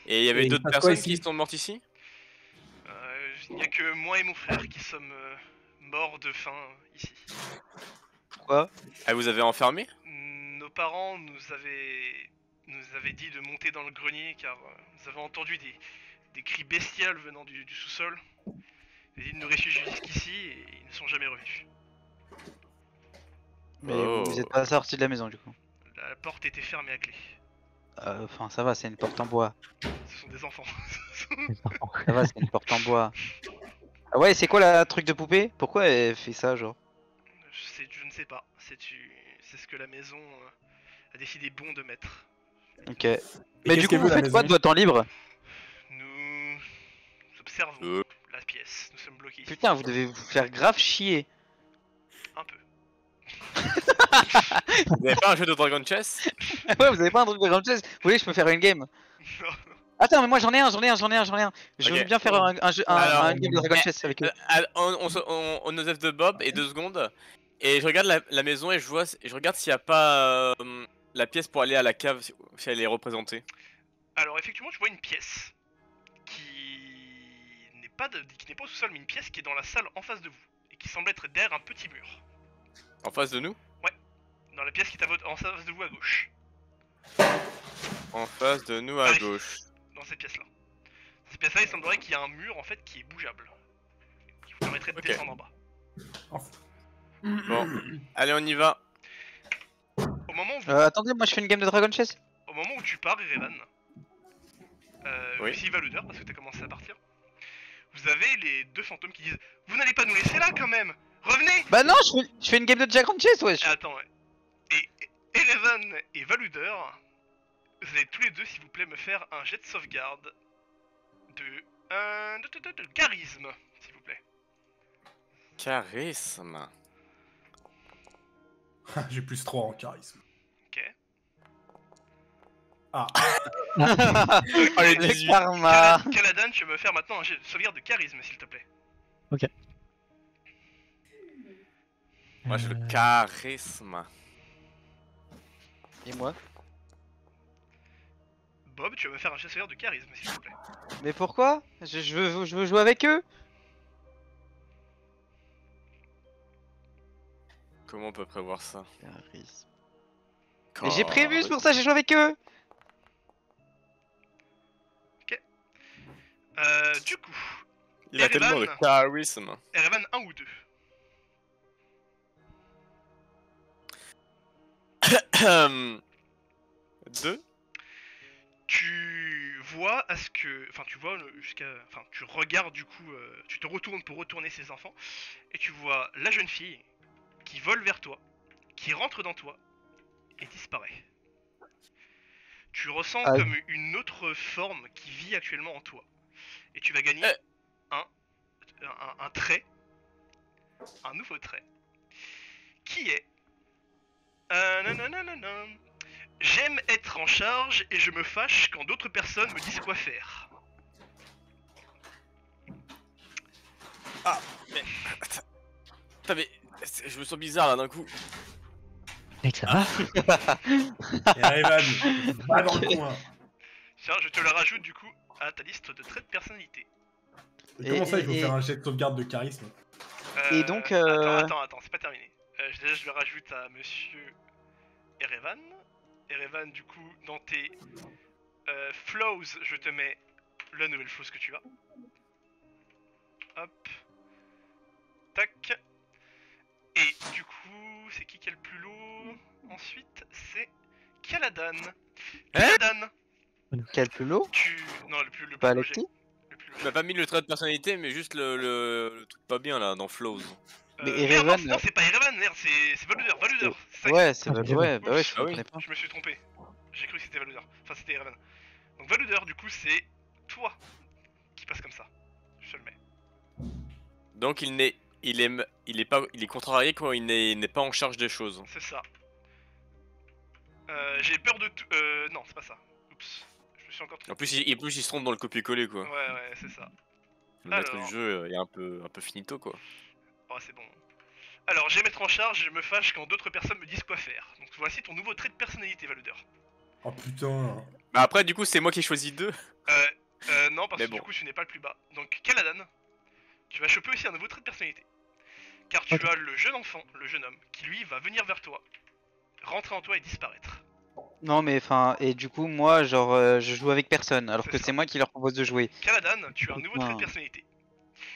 Et il y Et avait il d'autres passe quoi personnes ici qui sont mortes ici? Il n'y a que moi et mon frère qui sommes morts de faim ici. Pourquoi? Ah, vous avez enfermé? Nos parents nous avaient dit de monter dans le grenier car nous avons entendu des cris bestiales venant du sous-sol. Ils ont dit de nous réfugier jusqu'ici et ils ne sont jamais revenus. Mais Oh. vous êtes pas sorti de la maison du coup. La porte était fermée à clé. Enfin, ça va, c'est une porte en bois. Ce sont des enfants. Ça va, c'est une porte en bois. Ah ouais, c'est quoi la truc de poupée? Pourquoi elle fait ça, genre? Je ne sais pas. C'est ce que la maison a décidé bon de mettre. Ok. Et Mais qu'est-ce du coup, qu'elle vous veut, la faites quoi de maison votre temps libre? Nous observons Euh. la pièce. Nous sommes bloqués ici. Putain, vous devez vous faire grave chier. Un peu. Vous avez pas un jeu de Dragon Chess? Ouais, vous avez pas un truc de Grand Chess? Vous voulez, je peux faire une game? Non. Attends, mais moi j'en ai un. Je veux Ok. bien faire Alors, un game de Dragon Chess avec eux. On osef de Bob et 2 secondes. Et je regarde la maison et je regarde s'il n'y a pas la pièce pour aller à la cave si elle est représentée. Alors effectivement, tu vois une pièce qui n'est pas au sous-sol, mais une pièce qui est dans la salle en face de vous et qui semble être derrière un petit mur. En face de nous? Dans la pièce qui est en face de vous à gauche. En face de nous à Allez. gauche. Dans cette pièce-là. Cette pièce-là, il semblerait qu'il y a un mur en fait qui est bougeable, qui vous permettrait de Ok. descendre en bas. Enfin. Bon, allez, on y va. Au moment où, Attendez, moi je fais une game de Dragon Chess. au moment où tu pars, Erevan, Oui. aussi Valudeur, parce que t'as commencé à partir, vous avez les deux fantômes qui disent « Vous n'allez pas nous laisser là quand même! Revenez !» Bah non, je fais une game de Dragon Chess, wesh. Et attends, ouais. Et Erevan et Valudeur, vous allez tous les deux, s'il vous plaît, me faire un jet de sauvegarde de charisme, s'il vous plaît. Charisme. J'ai plus 3 en charisme. Ok. Ah, Allez, Le 18. karma. Caladan, tu vas me faire maintenant un jet de sauvegarde de charisme, s'il te plaît. Moi j'ai le charisme. Et moi? Bob, tu vas me faire un jet de sauvegarde de charisme, s'il te plaît. Mais pourquoi? Je veux jouer avec eux. Comment on peut prévoir ça? Charisme. Mais j'ai prévu, c'est pour ça que j'ai joué avec eux. Du coup, Il a tellement de Erevan. charisme. Erevan 1 ou 2. Deux. Tu vois à ce que... Enfin, tu vois jusqu'à... Enfin, tu regardes du coup... tu te retournes pour retourner ses enfants. Et tu vois la jeune fille qui vole vers toi, qui rentre dans toi et disparaît. Tu ressens Ah. comme une autre forme qui vit actuellement en toi. Et tu vas gagner un trait. Un nouveau trait. Qui est... nananana. J'aime être en charge et je me fâche quand d'autres personnes me disent quoi faire. Putain, mais je me sens bizarre là d'un coup. Mec, ça va? et Evan, va dans le coin. Tiens, je te le rajoute du coup à ta liste de traits de personnalité. Et comment ça, il faut et- faire un jet de sauvegarde de charisme? Et donc, Attends, c'est pas terminé. Déjà, je le rajoute à monsieur Erevan. Erevan, du coup, dans tes flows, je te mets la nouvelle chose que tu as. Hop. Tac. Et du coup, c'est qui est le plus lourd? Ensuite, c'est Caladan. Caladan, Quel plus lourd? Non, le plus Pas logé. Alexis? Le plus Tu logé. m'as pas mis le trait de personnalité, mais juste le truc pas bien là dans Flows. Mais Merde, non, Erevan, non, c'est pas Erevan, merde, c'est Valudeur, Valudeur. c'est ça Ouais, c'est Ah, ouais, mais ouais, bah ouais, Oups. je Ah oui. comprenais pas. Je me suis trompé. J'ai cru que c'était Valudeur. Enfin, c'était Erevan. Donc Valudeur, du coup, c'est toi qui passe comme ça. Je te le mets. Donc il est contrarié quand il n'est pas en charge des choses. C'est ça. J'ai peur de tout. Non, c'est pas ça. Oups. Je me suis encore trompé. En plus il se trompe dans le copier-coller quoi. Ouais, c'est ça. Le maître Alors. du jeu est un peu finito quoi. Oh, c'est bon. Alors, j'ai mettre en charge, je me fâche quand d'autres personnes me disent quoi faire. Donc voici ton nouveau trait de personnalité, Valudeur. Oh putain. Bah après du coup c'est moi qui ai choisi deux. Non, parce Mais que bon. du coup, tu n'es pas le plus bas. Donc, Caladan, tu vas choper aussi un nouveau trait de personnalité. Car tu Ok. as le jeune enfant, le jeune homme, qui lui va venir vers toi, rentrer en toi et disparaître. Non, mais enfin, et du coup, moi, genre, je joue avec personne, alors C'est que ça. c'est moi qui leur propose de jouer. Caladan, tu as un nouveau trait de Putain. personnalité.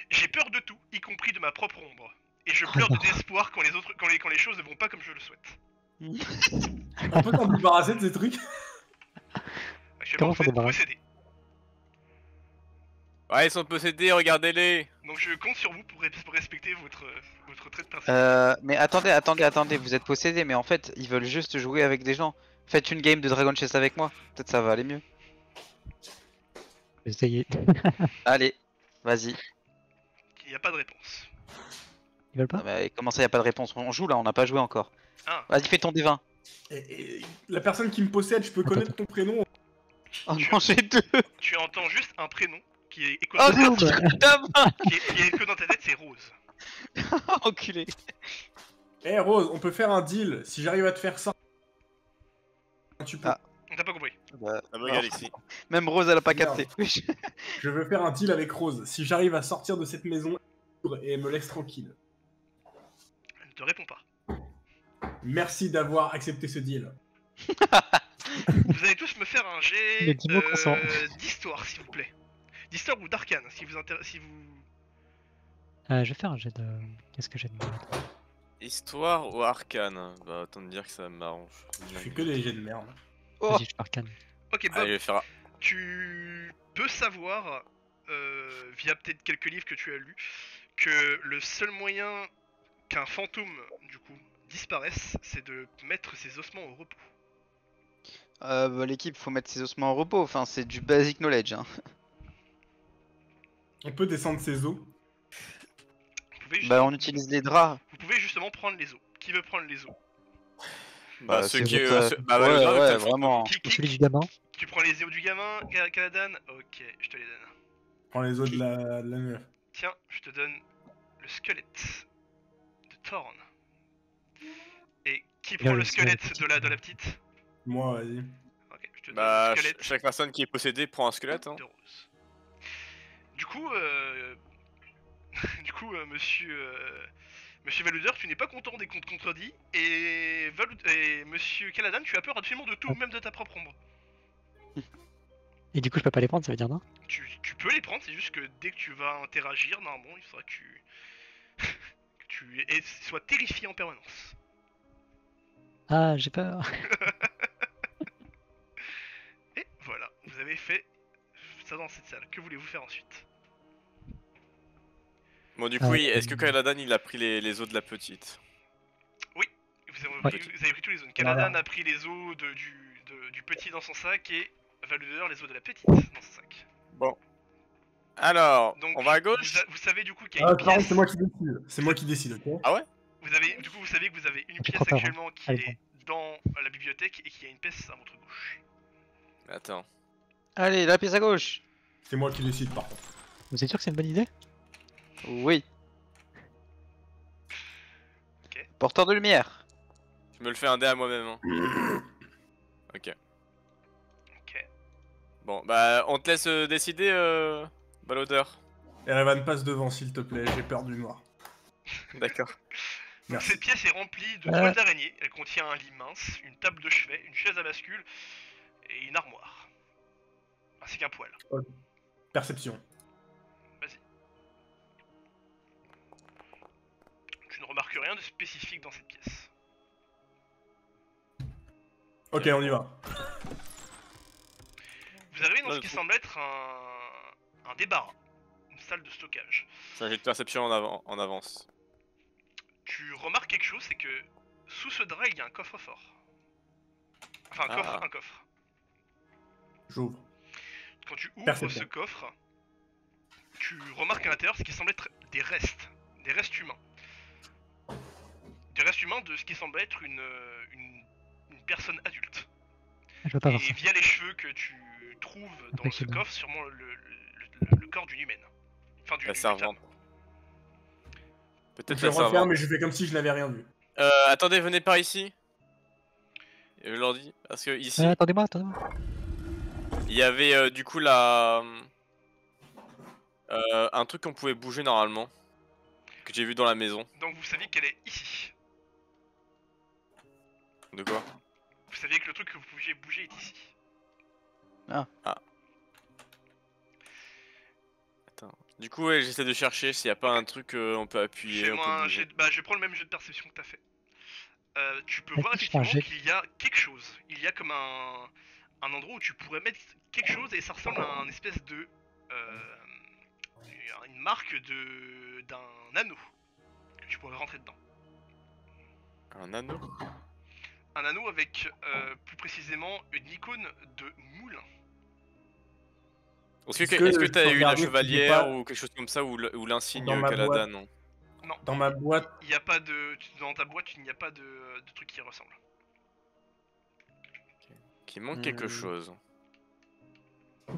J'ai peur de tout, y compris de ma propre ombre. Et je pleure de désespoir quand les choses ne vont pas comme je le souhaite. On peut t'en débarrasser de ces trucs? Actuellement, Comment vous s'en êtes débarrasse possédé. Ouais, ils sont possédés, regardez-les. Donc je compte sur vous pour respecter votre trait de personnalité. Mais attendez, vous êtes possédés, mais en fait, ils veulent juste jouer avec des gens. Faites une game de Dragon Chess avec moi, peut-être ça va aller mieux. Essayez. Allez, vas-y. Il n'y a pas de réponse. Ils veulent Ah pas? bah, comment ça, y a pas de réponse? On joue là, on n'a pas joué encore. Ah, Vas-y, fais ton D20. Et la personne qui me possède, je peux connaître ton prénom. Oh non, j'ai 2. tu entends juste un prénom qui est écho Oh dans ta non, tête. putain, Qui est écho dans ta tête, c'est Rose. enculé. Eh Rose, on peut faire un deal. Si j'arrive à te faire ça, tu peux. Ah. On t'a pas compris. Bah, Ah, bah, non. Alexis. Même Rose, elle a pas Merde. capté. Je veux faire un deal avec Rose. Si j'arrive à sortir de cette maison et elle me laisse tranquille. Elle ne te répond pas. Merci d'avoir accepté ce deal. Vous allez tous me faire un jet Mais dis-moi qu'on sent. d'histoire, s'il vous plaît. D'histoire ou d'arcane, si vous intéresse, si vous. Je vais faire un jet de. Qu'est-ce que j'ai de mal? Histoire ou arcane? Bah, autant te dire que ça m'arrange. Je fais que des jets de merde. Oh. Vas-y, je fais arcane. Ok, Bob, Allez, je vais faire. tu peux savoir, via peut-être quelques livres que tu as lus, que le seul moyen qu'un fantôme, du coup, disparaisse, c'est de mettre ses ossements au repos. Bah, l'équipe, faut mettre ses ossements en repos. Enfin, c'est du basic knowledge. Hein. On peut descendre ses os. Vous pouvez Bah, justement, on utilise les draps. vous pouvez justement prendre les os. Qui veut prendre les os? Bah, c'est ceux qui. votre- Bah, ouais, le drap, ouais, t'as le vraiment. Celui du gamin? Tu prends les os du gamin, Caladan? Ok, je te les donne. Prends les os de la meuf. Tiens, je te donne le squelette de Thorn. Et qui prend Bien, le le squelette squelette petit. de la petite? Moi, vas-y. Ok, je te donne Bah, le squelette chaque personne qui est possédée prend un squelette. Hein. de Rose. Du coup, Monsieur Valudeur, tu n'es pas content des comptes contredits, et Monsieur Caladan, tu as peur absolument de tout, même de ta propre ombre. Et du coup, je peux pas les prendre, ça veut dire non? Tu peux les prendre, c'est juste que dès que tu vas interagir, normalement, il faudra que tu... que tu sois terrifié en permanence. Ah, j'ai peur. Et voilà, vous avez fait ça dans cette salle. Que voulez-vous faire ensuite? Bon, du coup, oui, est-ce que Kaladan il a pris les os de la petite? Vous avez, Ouais. vous avez pris tous les os. Caladan a pris les os du petit dans son sac et Valudeur les os de la petite dans son sac. Alors, Donc, on va à gauche? Vous savez du coup qu'il y a Ah, une pardon, pièce. c'est moi qui décide. C'est moi qui décide, ok? Vous savez que vous avez une J'ai pièce trop peur, hein. actuellement qui Allez, est dans la bibliothèque et qu'il y a une pièce à votre gauche. Attends. Allez, la pièce à gauche. C'est moi qui décide, par contre. Vous êtes sûr que c'est une bonne idée? Oui. Ok. Porteur de lumière. Je me le fais un dé à moi-même. Hein. Ok. Ok. Bon, bah, on te laisse décider, Balodeur. Erevan, passe devant, s'il te plaît, j'ai peur du noir. D'accord. Donc Merci. cette pièce est remplie de Ouais. toiles d'araignée. Elle contient un lit mince, une table de chevet, une chaise à bascule et une armoire. Ainsi qu'un poêle. Perception. Tu ne remarques rien de spécifique dans cette pièce. Ok, on y va. Vous arrivez dans Là, ce qui je- semble être un débarras, une salle de stockage. C'est un jet de perception en avance. Tu remarques quelque chose, c'est que sous ce drap il y a un coffre-fort. Enfin un Ah. coffre, un coffre. J'ouvre. Quand tu ouvres Perception. ce coffre, tu remarques à l'intérieur ce qui semble être des restes humains. Des restes humains de ce qui semble être une personne adulte. Je veux pas Et voir ça. via les cheveux que tu trouves dans ce Impressionnant. coffre, sûrement le corps d'une humaine. Enfin, La d'une servante. femme. Peut-être Je la referme servante. et je fais comme si je n'avais rien vu. Attendez, venez par ici. Et je leur dis, parce que ici, Attendez-moi, attendez-moi. il y avait du coup la... un truc qu'on pouvait bouger normalement. Que j'ai vu dans la maison. Donc vous saviez qu'elle est ici. De quoi? Vous saviez que le truc que vous pouviez bouger est ici. Attends. Du coup, ouais, j'essaie de chercher s'il n'y a pas un truc on peut appuyer, on Fais-moi peut un bouger. jet. Bah, je prends le même jet de perception que t'as fait. Tu peux Ouais, voir je fais un effectivement jet. qu'il y a quelque chose. Il y a comme un endroit où tu pourrais mettre quelque chose et ça ressemble à un espèce de une marque d'un anneau que tu pourrais rentrer dedans. Un anneau. Un anneau avec plus précisément une icône de moulin. Est-ce Est-ce que que t'as je peux eu la regarder si j'ai chevalière pas- ou quelque chose comme ça ou l'insigne Dans ma Caladan? boîte. Non. Non, Dans ma boîte, il n'y a pas de. Dans ta boîte, il n'y a pas de truc qui ressemble. Qu'il manque quelque Hmm. chose.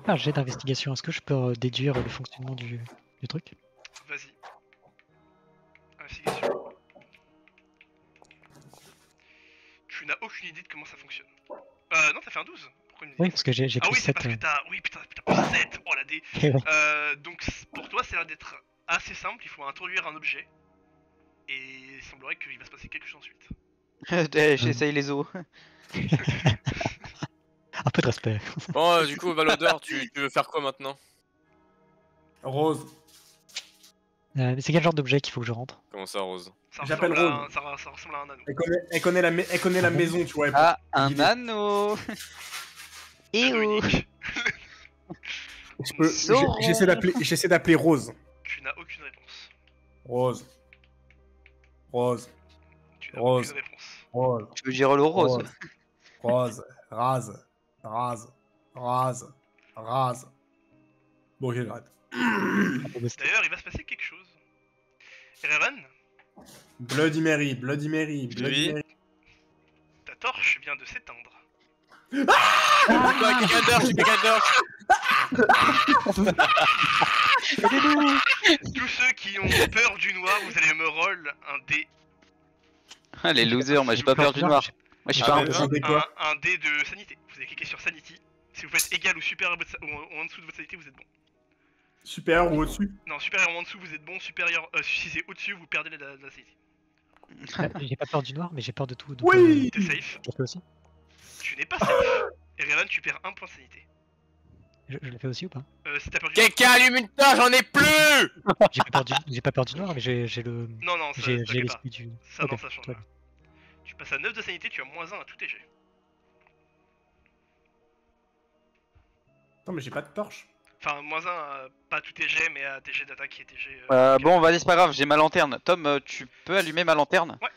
Un jet d'investigation, est-ce que je peux déduire le fonctionnement du truc? Vas-y. Investigation. Tu n'as aucune idée de comment ça fonctionne. Non, t'as fait un 12. Pourquoi une Oui, idée parce que j'ai Ah plus oui, c'est 7. parce que t'as. Oui, putain, t'as plus 7. Oh la dé. Eh ouais. Donc pour toi, ça a l'air d'être assez simple. Il faut introduire un objet. Et il semblerait qu'il va se passer quelque chose ensuite. J'essaye les os. Un peu de respect. Bon, du coup, Valodor, tu veux faire quoi maintenant? Rose. Mais c'est quel genre d'objet qu'il faut que je rentre? Comment ça, Rose? Ça J'appelle ressemble à Rose. ça ressemble à un anneau. Elle connaît la Ah bon maison, tu vois. elle Ah, peut un guider. anneau. Et Anneau oh. unique. Sauron. J'essaie d'appeler Rose. Tu n'as aucune réponse. Rose. Rose. Tu n'as Rose. aucune réponse. Rose. Je veux dire le rose. Rose. Rase. Rase. Rase. Rase. Bon, ok, j'arrête. D'ailleurs, il va se passer quelque chose. Erevan, Bloody Mary, Bloody Mary, Bloody Oui. Mary. ta torche vient de s'éteindre. Quoi, quelqu'un d'or, j'ai quelqu'un d'or. Tous ceux qui ont peur du noir, vous allez me roll un dé. Ah, les losers, moi j'ai pas peur du noir. Moi je suis Ah, pas mais un non. peu. C'était quoi? Un dé de sanité. Vous allez cliquer sur sanity. Si vous faites égal ou supérieur à votre ou en dessous de votre sanité, vous êtes bon. Supérieur ou au-dessus? Non, supérieur ou en dessous, vous êtes bon. Supérieur, si c'est au-dessus, vous perdez la sanité. J'ai pas peur du noir, mais j'ai peur de tout. Donc, Oui! T'es safe. je le fais aussi. Tu n'es pas safe. Erevan, tu perds un point de sanité. Je le fais aussi ou pas? Si t'as peur du noir. Quelqu'un allume une torche, j'en ai plus. J'ai pas peur du noir, mais j'ai le. Non, non, ça J'ai t'inquiète pas. l'esprit du. Ça, Ok, non, ça change très pas. Tu passes à 9 de sanité, tu as -1 à tous tes jets. Non, mais j'ai pas de torche. Enfin, -1 à pas à tous tes jets, mais à tes jets d'attaque et tes jets. Bon, vas-y, c'est pas grave, j'ai ma lanterne. Tom, tu peux allumer ma lanterne? Ouais.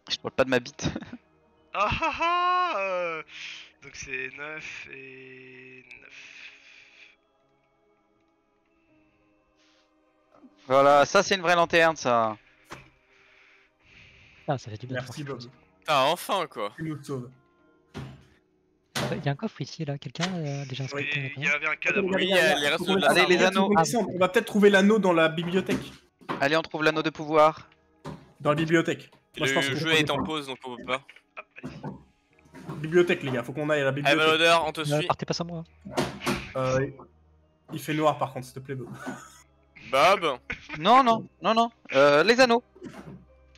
Je parle pas de ma bite. Ah ah ah Donc c'est 9 et 9. Voilà, ça c'est une vraie lanterne, ça. Ah, ça fait du bien. de Merci voir Bob. quelque chose. Ah, enfin quoi. Tu nous sauves. Il y a un coffre ici, là. Quelqu'un a déjà inspecté Et maintenant? il y avait un cadavre. Oui, il y a les restes de la Allez, les salle. anneaux. On va peut-être trouver l'anneau dans la bibliothèque. Allez, on trouve l'anneau de pouvoir. Dans la bibliothèque. Moi, je pense Le qu'on jeu peut est en prendre- pause donc on peut pas. Hop, allez. Bibliothèque, les gars, faut qu'on aille à la Allez, bibliothèque. Valodor, on te suit. Partez pas sans moi. Il fait noir par contre, s'il te plaît, Bob. Bob. Non, non, non, non. Les anneaux.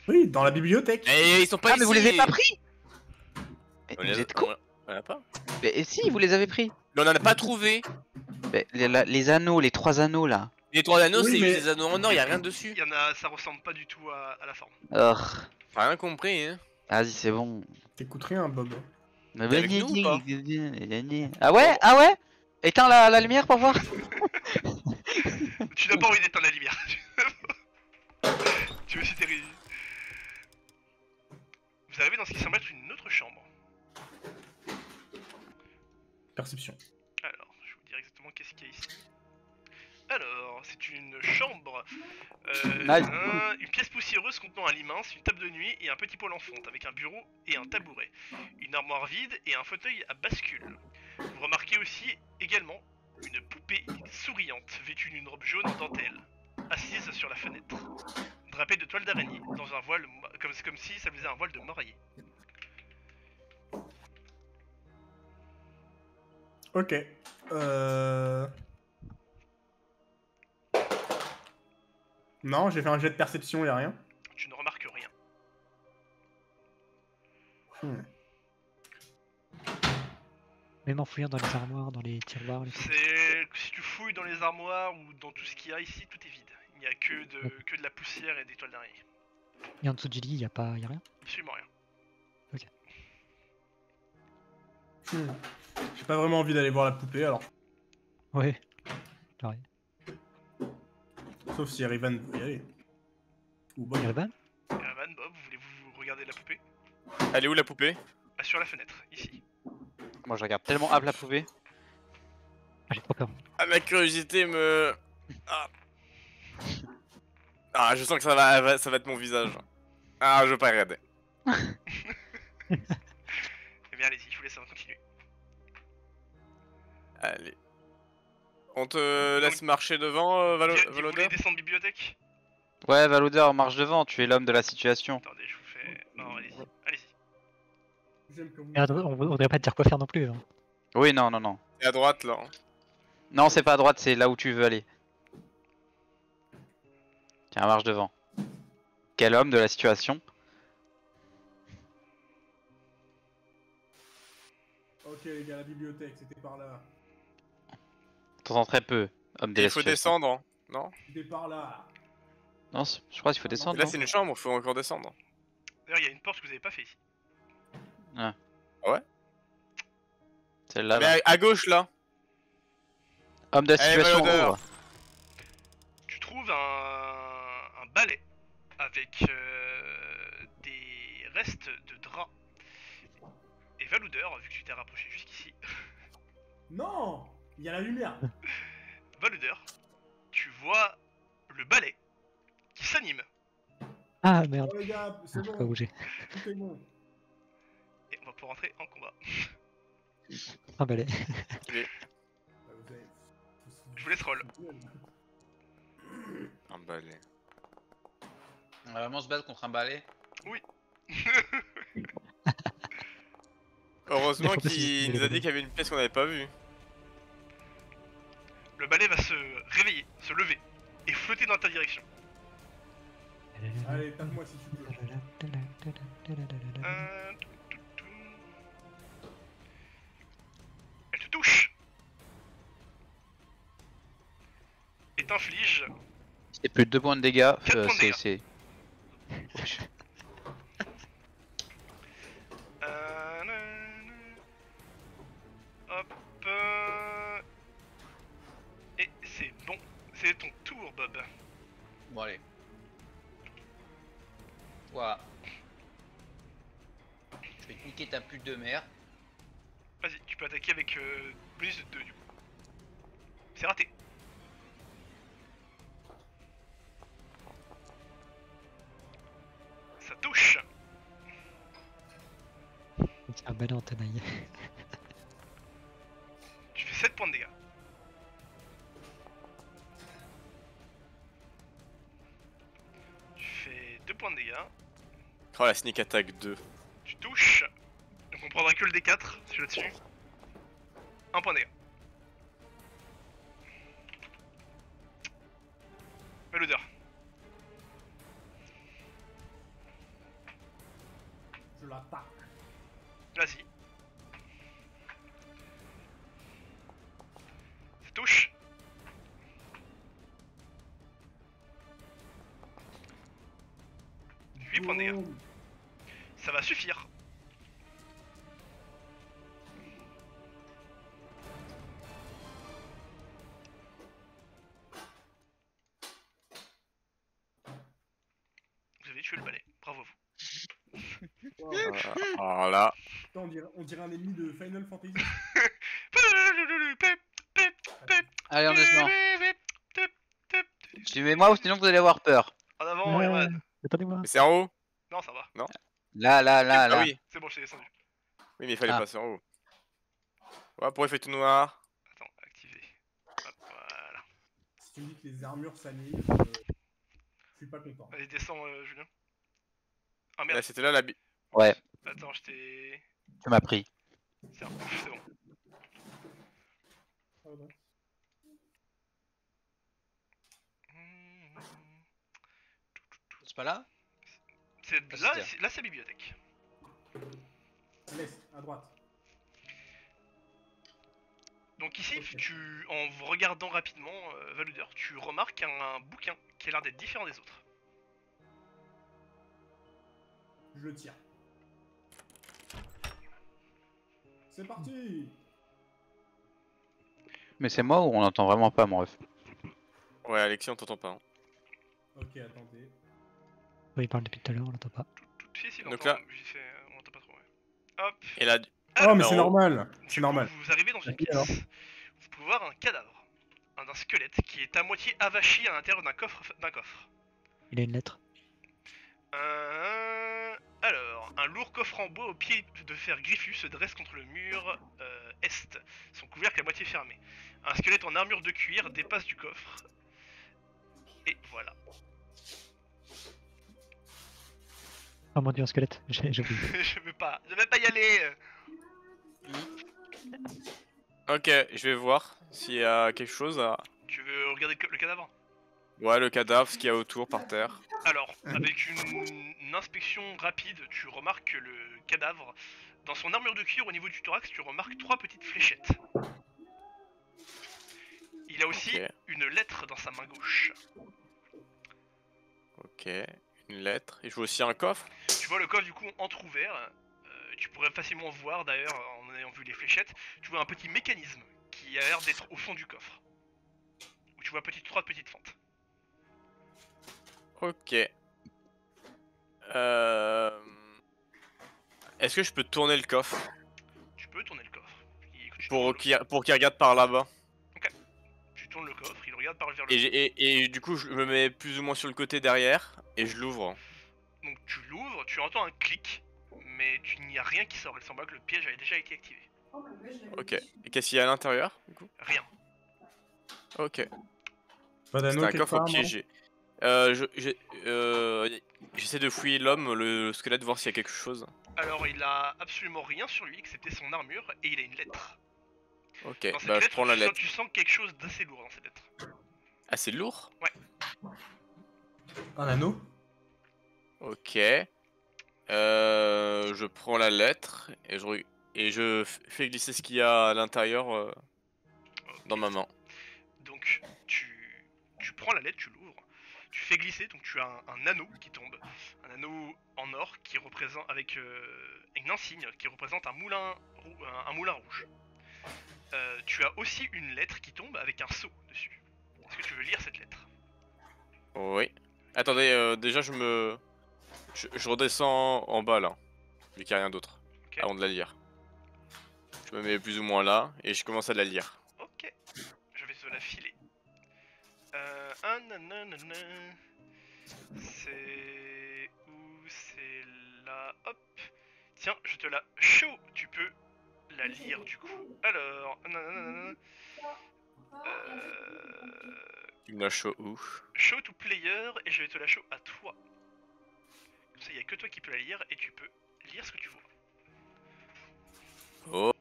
Oui, dans la bibliothèque. Et ils sont pas Ah, ici. mais vous les avez pas pris? Mais On vous les êtes con. on en a pas. Mais si, vous les avez pris. Mais on en a pas trouvé. Mais les anneaux, les 3 anneaux là. Les 3 anneaux, Oui, c'est mais- juste des anneaux en or, y a rien dessus. Il y en a, ça ressemble pas du tout à la forme. Urgh. T'as rien compris, hein. Vas-y, c'est bon. T'écoutes rien, Bob. Mais T'es avec nous ou pas? Ah ouais? Ah ouais? Éteins la lumière pour voir. Tu n'as pas envie d'éteindre la lumière. Tu veux citer. Vous arrivez dans ce qui semble être une autre chambre. Perception. Alors, je vous dire exactement qu'est-ce qu'il y a ici. Alors, c'est une chambre. Nice. Une pièce poussiéreuse contenant un lit mince, une table de nuit et un petit poêle en fonte avec un bureau et un tabouret. Une armoire vide et un fauteuil à bascule. Vous remarquez aussi également une poupée souriante vêtue d'une robe jaune en dentelle, assise sur la fenêtre, drapée de toile d'araignée dans un voile comme si ça faisait un voile de mariée. Ok. Non, j'ai fait un jet de perception, y'a rien. Tu ne remarques rien. Hmm. Même en fouillant dans les armoires, dans les tiroirs, les trucs. C'est si tu fouilles dans les armoires ou dans tout ce qu'il y a ici, tout est vide. Il n'y a que de la poussière et des toiles d'araignée. Et en dessous du lit, y a rien? Absolument rien. J'ai pas vraiment envie d'aller voir la poupée alors. Ouais. Pareil. Sauf si Rivan veut y aller. Ou Bob. Irvan Erevan, Bob, voulez-vous regarder la poupée? Elle est où la poupée? Ah, sur la fenêtre, ici. Moi je regarde tellement Ab la poupée. Ah, j'ai trop peur. Ah, ma curiosité me... Ah. Ah, je sens que ça va être mon visage. Ah, je veux pas regarder. Eh bien, allez-y, je vous laisse continuer. Allez. On te laisse marcher devant, Vous voulez Valodeur? descendre bibliothèque? Ouais, Valodeur, marche devant, tu es l'homme de la situation. Attendez, je vous fais... Non, allez-y, allez-y. J'aime que vous. Mais attends, on voudrait pas te dire quoi faire non plus. Hein. Oui, non, non, non. C'est à droite, là. Non, c'est pas à droite, c'est là où tu veux aller. Tiens, marche devant. Quel homme de la situation? Ok, les gars, la bibliothèque, c'était par là. T'entends très peu, homme de Et la il faut situation. descendre, hein. Non? C'était par là. Non, je crois qu'il faut Et descendre. là, non c'est une chambre, il faut encore descendre. D'ailleurs, il y a une porte que vous avez pas fait ici. Celle-là, Mais là. à gauche, là. Homme de la Allez, situation, Valodeur. ouvre. Tu trouves un balai avec des restes de draps. Et Valoudeur, vu que tu t'es rapproché jusqu'ici, Non, il y a la lumière. Valoudeur, tu vois le balai qui s'anime. Ah merde, Oh, les gars, je c'est peux pas bon, bouger. tout est bon. Et on va pouvoir rentrer en combat. Ah bah allez. Ah, vous avez- Je vous laisse roll. Un balai. On va vraiment se battre contre un balai. Heureusement Faut pas se qu'il justifier, nous a les dit qu'il y avait une pièce qu'on n'avait pas vue. Le balai va se réveiller, se lever et flotter dans ta direction. Allez, tape-moi si tu peux. Tout. Elle te touche et t'inflige. C'est plus de 2 points de dégâts. 4 points de dégâts. C'est. Hop. Et c'est bon. C'est ton tour, Bob. Bon, allez. Voilà. Je vais te niquer ta pute de merde. Vas-y, tu peux attaquer avec bonus de 2 du coup. C'est raté. Ça touche. C'est un balai en tenaille. Tu fais 7 points de dégâts. Tu fais 2 points de dégâts. Oh, la sneak attack 2. Tu touches. Donc on prendra que le D4, celui-là dessus. 1 point de dégâts. Mais l'odeur. Je l'attaque. Vas-y. Ça touche. Huit points de dégâts. Boum. Ça va suffire. Vous avez tué le balai. Bravo à vous. Wow. Alors là, Putain, on dirait un ennemi de Final Fantasy. Allez, on descend. Suivez-moi ou sinon vous allez avoir peur. En avant, Ouais. Erwan. Attendez-moi. mais c'est en haut. Non, ça va. Là, là, là, Ah là. oui, C'est bon, je t'ai descendu. oui, mais il fallait Ah. passer en haut. Ouais, pourquoi il fait tout noir? Attends, activer. Hop, voilà. Si tu me dis que les armures s'annihilent, je suis pas content. Allez, descends, Julien. Ah Là, merde. c'était là la bi... Ouais, Attends, je t'ai. tu m'as pris. C'est bon. Pardon. C'est pas là? C'est Ah, là, c'était là, c'est la bibliothèque. À l'est, à droite. Donc ici, Ok. en vous regardant rapidement, Valudeur, tu remarques un bouquin qui a l'air d'être différent des autres. Je le tire. C'est parti. Mais c'est moi ou on entend vraiment pas, mon ref? Ouais, Alexis, on t'entend pas. Hein. Ok, attendez. Oui, il parle depuis tout à l'heure, on l'entend pas. Si, Donc donc là- on entend pas trop. Ouais. Hop. Et là, Oh, mais Alors, c'est normal. Du C'est coup, normal. vous arrivez dans une Merci, pièce. alors. Vous pouvez voir un cadavre, d'un squelette qui est à moitié avachi à l'intérieur d'un coffre. Il a une lettre. Alors, un lourd coffre en bois au pied de fer griffu se dresse contre le mur est, son couvercle à moitié fermé. Un squelette en armure de cuir dépasse du coffre. Et voilà. Oh mon dieu, un squelette, j'ai oublié. je vais pas y aller. ok, je vais voir s'il y a quelque chose à... Tu veux regarder le cadavre? Ouais, le cadavre, ce qu'il y a autour, par terre. Alors, avec une inspection rapide, tu remarques que le cadavre, dans son armure de cuir au niveau du thorax, tu remarques 3 petites fléchettes. Il a aussi Ok. une lettre dans sa main gauche. Ok, une lettre. Et je vois aussi un coffre. Tu vois le coffre du coup entrouvert. Tu pourrais facilement voir d'ailleurs, en ayant vu les fléchettes, tu vois un petit mécanisme qui a l'air d'être au fond du coffre. Où tu vois 3 petites fentes. Ok. Est-ce que je peux tourner le coffre Tu peux tourner le coffre. pour qu'il regarde par là-bas? Tu tournes le coffre, il regarde vers le Et, et du coup, je me mets plus ou moins sur le côté derrière et je l'ouvre. Donc tu l'ouvres, tu entends un clic, mais il n'y a rien qui sort. Il semble que le piège avait déjà été activé. Ok. Et qu'est-ce qu'il y a à l'intérieur du coup? Rien. Ok. Pas C'est d'anneau un quelque coffre part, non? piégé. J'essaie de fouiller l'homme, le squelette, voir s'il y a quelque chose. Alors il a absolument rien sur lui excepté son armure et il a une lettre. Ok, Dans cette bah je lettre, prends la tu lettre. tu sens quelque chose d'assez lourd dans cette lettre. Ah, c'est lourd? Un anneau? Ok. Je prends la lettre et je fais glisser ce qu'il y a à l'intérieur dans ma main. Donc tu prends la lettre, tu l'ouvres, tu fais glisser, donc tu as un anneau qui tombe, un anneau en or qui représente avec une insigne qui représente un moulin rouge. Tu as aussi une lettre qui tombe avec un sceau dessus. Est-ce que tu veux lire cette lettre? Oui. Attendez, déjà je redescends en bas là, vu qu'il n'y a rien d'autre, Ok. avant de la lire. Je me mets plus ou moins là et je commence à la lire. Ok, je vais te la filer. Nanana. C'est où? C'est là. Hop. Tiens, je te la show. Tu peux la lire du coup. Alors. Nanana. Tu me la show où? Show to player et je vais te la show à toi. Comme ça, il n'y a que toi qui peux la lire et tu peux lire ce que tu vois. Oh.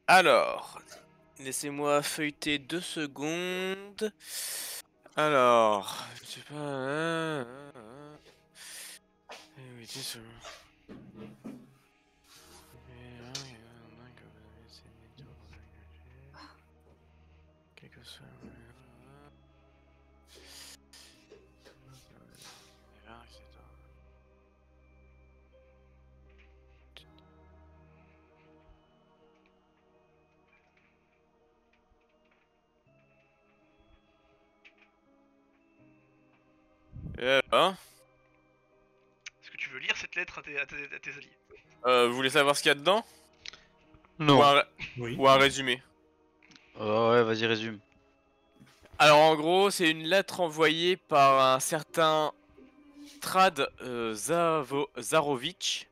Alors, laissez-moi feuilleter 2 secondes. Alors, je sais pas. Hein? Est-ce que tu veux lire cette lettre à tes alliés? Vous voulez savoir ce qu'il y a dedans? Non. Oui. Ou un résumé? Oh, ouais, vas-y, résume. Alors en gros, c'est une lettre envoyée par un certain Strad Zarovich,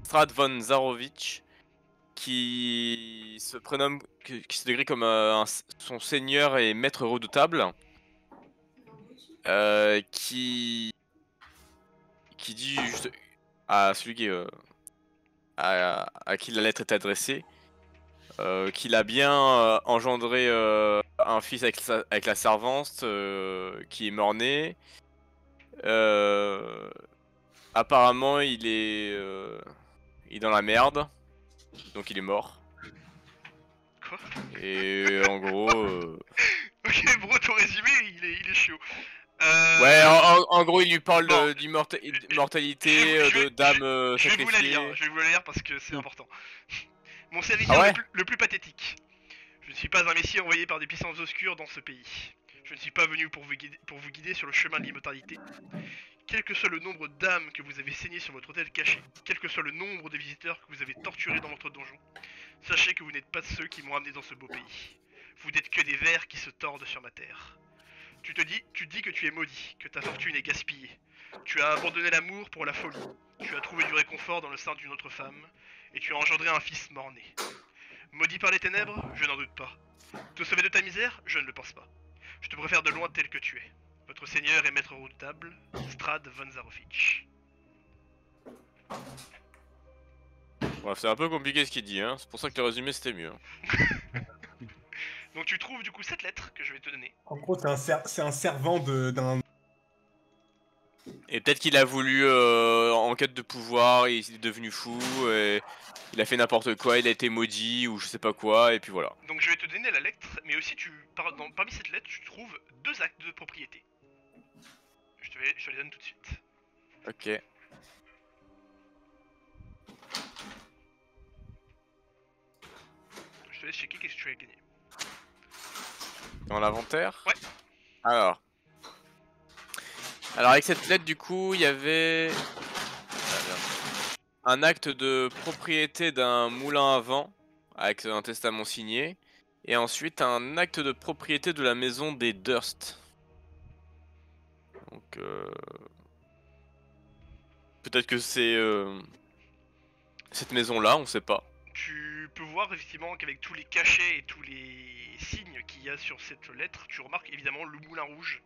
Strad von Zarovich, qui se prénomme, qui se décrit comme son seigneur et maître redoutable, qui dit juste à celui qui, à qui la lettre est adressée, qu'il a bien engendré un fils avec la servante qui est mort-né. Apparemment, il est dans la merde, donc il est mort. Quoi? Et en gros, Ok, bro, ton résumé, il est chaud. ouais, en gros, il lui parle bon. d'immortalité, Je vais- de d'âme Je vais vous la lire, sacrifiée. je vais vous la lire parce que c'est Mm. important. Mon serviteur Ah ouais le plus pathétique. Je ne suis pas un messie envoyé par des puissances obscures dans ce pays. Je ne suis pas venu pour vous guider sur le chemin de l'immortalité. Quel que soit le nombre d'âmes que vous avez saignées sur votre hôtel caché, quel que soit le nombre de visiteurs que vous avez torturés dans votre donjon, sachez que vous n'êtes pas ceux qui m'ont amené dans ce beau pays. Vous n'êtes que des vers qui se tordent sur ma terre. Tu dis que tu es maudit, que ta fortune est gaspillée. Tu as abandonné l'amour pour la folie. Tu as trouvé du réconfort dans le sein d'une autre femme, et tu as engendré un fils mort-né. Maudit par les ténèbres, je n'en doute pas. Te sauver de ta misère, je ne le pense pas. Je te préfère de loin tel que tu es. Votre seigneur et maître redoutable, Strad von Zarovich. Ouais, c'est un peu compliqué ce qu'il dit, hein. C'est pour ça que le résumé c'était mieux. Donc tu trouves du coup cette lettre que je vais te donner. En gros, c'est un servant d'un. Et peut-être qu'il a voulu en quête de pouvoir, il est devenu fou, et il a fait n'importe quoi, il a été maudit ou je sais pas quoi, et puis voilà. Donc je vais te donner la lettre, mais aussi parmi cette lettre tu trouves 2 actes de propriété. Je te les donne tout de suite. Ok. Je te laisse checker qu'est-ce que tu as gagné. Dans l'inventaire? Ouais. Alors avec cette lettre du coup il y avait un acte de propriété d'un moulin à vent avec un testament signé, et ensuite un acte de propriété de la maison des Durst. Donc peut-être que c'est cette maison là, on sait pas. Tu peux voir effectivement qu'avec tous les cachets et tous les signes qu'il y a sur cette lettre, tu remarques évidemment le moulin rouge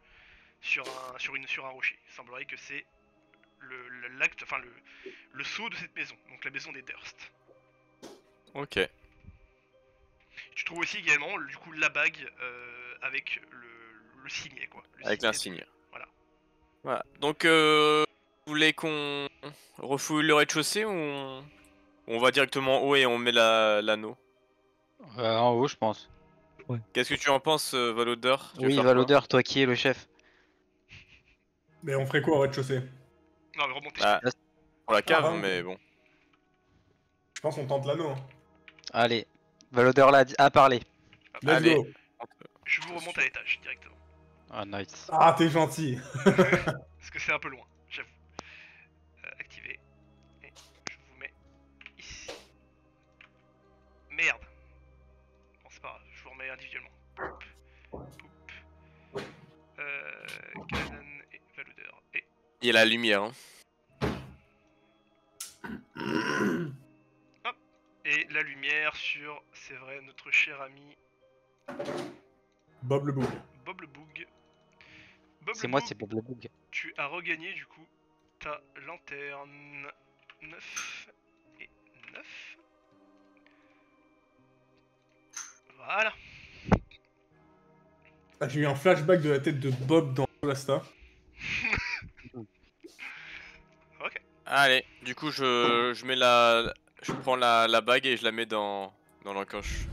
sur un rocher. Il semblerait que c'est le sceau de cette maison, donc la maison des Durst. Ok. Tu trouves aussi également du coup la bague avec le signet quoi. Avec l'insigne. Voilà. Voilà. Donc vous voulez qu'on refouille le rez-de-chaussée ou on va directement en haut et on met l'anneau? En haut, je pense. Qu'est-ce que tu en penses, Valodeur? Tu veux Oui, faire quoi? Valodeur, toi qui es le chef. Mais on ferait quoi au rez-de-chaussée? Non mais remontez. Bah, pour la cave, Ah, mais bon. Je pense qu'on tente l'anneau. Hein. Allez, Valodeur là a parlé. Let's Allez. go. Je vous remonte à l'étage directement. Ah, nice. Ah, t'es gentil. Parce que c'est un peu loin, j'avoue. Activé. Et je vous mets ici. Merde. Bon c'est pas grave, je vous remets individuellement. Poup. Kanan et Valodeur. Et Il y a la lumière, hein. et la lumière sur, c'est vrai, notre cher ami Bob le Boug. Bob le Boug. Bob C'est le moi, Boug, c'est Bob le Boug. tu as regagné du coup ta lanterne 9 et 9. Voilà. Ah, j'ai eu un flashback de la tête de Bob dans Solasta. Ok. Allez, du coup je prends la bague et je la mets dans l'encoche.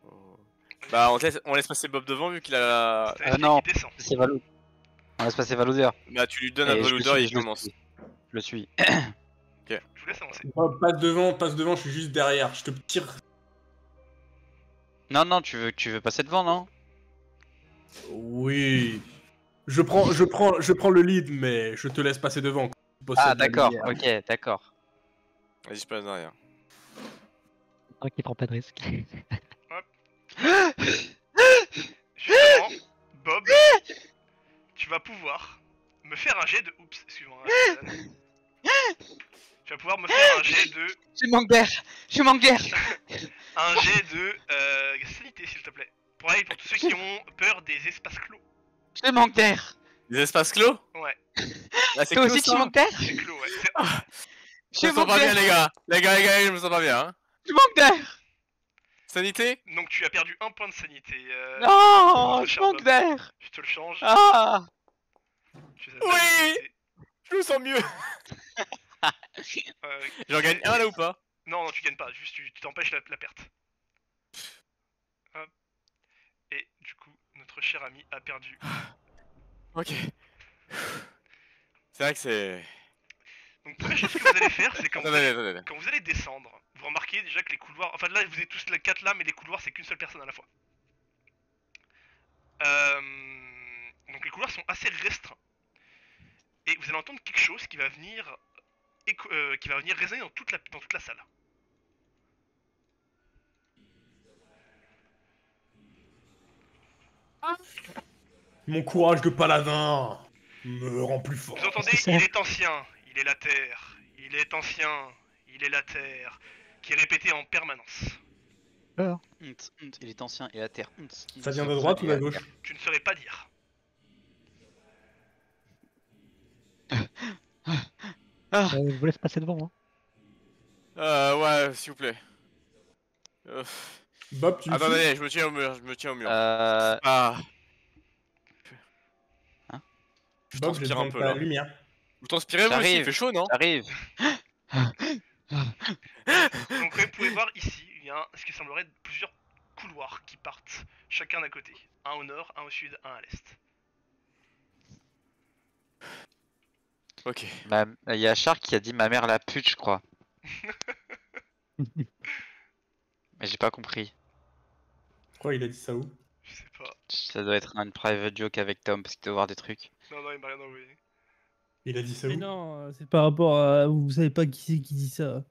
Oh. Bah on laisse passer Bob devant vu qu'il a la... C'est la non. qui descend. C'est Valo. On laisse passer Valodeur. Bah tu lui donnes un Et je le Valodeur et suis, il je le commence. suis. Je le suis. Je vous laisse avancer. Bob, passe devant, je suis juste derrière. Je te tire. Non, tu veux passer devant, non? Oui. Je prends le lead, mais je te laisse passer devant. Ah, d'accord, ok, d'accord. Vas-y, je passe derrière. Un qui prend pas de risque. Justement, Bob, tu vas pouvoir me faire un jet de... Oups, excuse-moi. Tu vas pouvoir me faire un jet de... Je manque d'air. Un jet de sanité, s'il te plaît. Pareil pour tous ceux qui ont peur des espaces clos. Je manque d'air. Les espaces clos? Ouais, Ah, c'est Toi clos, aussi, tu ça. manques d'air? c'est clos, ouais. Je me sens pas bien, les gars. Les gars, je me sens pas bien. Hein. Je manque d'air. Sanité? Donc tu as perdu un point de sanité. Non, notre je cher manque Bob. d'air. Je te le change. Ah. Tu as Oui. pas de sanité. Je me sens mieux. J'en gagne un là ou pas? Non, tu gagnes pas, juste tu t'empêches la perte. Hop. Et du coup, notre cher ami a perdu. Ok. C'est vrai que c'est... Donc première chose que vous allez faire, c'est quand Attendez. quand vous allez descendre, vous remarquez déjà que les couloirs... Enfin là, vous êtes tous les 4 là, mais les couloirs, c'est qu'une seule personne à la fois. Donc les couloirs sont assez restreints. Et vous allez entendre quelque chose qui va venir, qui va venir résonner dans toute la salle. Mon courage de paladin me rend plus fort. Vous entendez, c'est ça. il est ancien, il est la terre, il est ancien, il est la terre, qui est répété en permanence. Alors, Il est ancien et la terre. Ça vient de droite ou de gauche? Tu ne saurais pas dire. je vous laisse passer devant moi. Ouais, s'il vous plaît. Bob, tu me suis? Attendez, je me tiens au mur, je me tiens au mur. Euh... Ah, je Bob, j'ai transpire besoin un de peu ta là. lumière. Vous transpirez vous aussi, il J'arrive. fait chaud, non? J'arrive. Donc comme vous pouvez voir ici, il y a ce qui semblerait être plusieurs couloirs qui partent chacun d'un côté. Un au nord, un au sud, un à l'est. Ok. Il y a Shark qui a dit ma mère la pute, je crois. Mais j'ai pas compris. Pourquoi il a dit ça où? Je sais pas. Ça doit être une private joke avec Tom parce qu'il doit voir des trucs. Non, il m'a rien envoyé. Il a dit ça Mais où? non, c'est par rapport à. Vous savez pas qui c'est qui dit ça.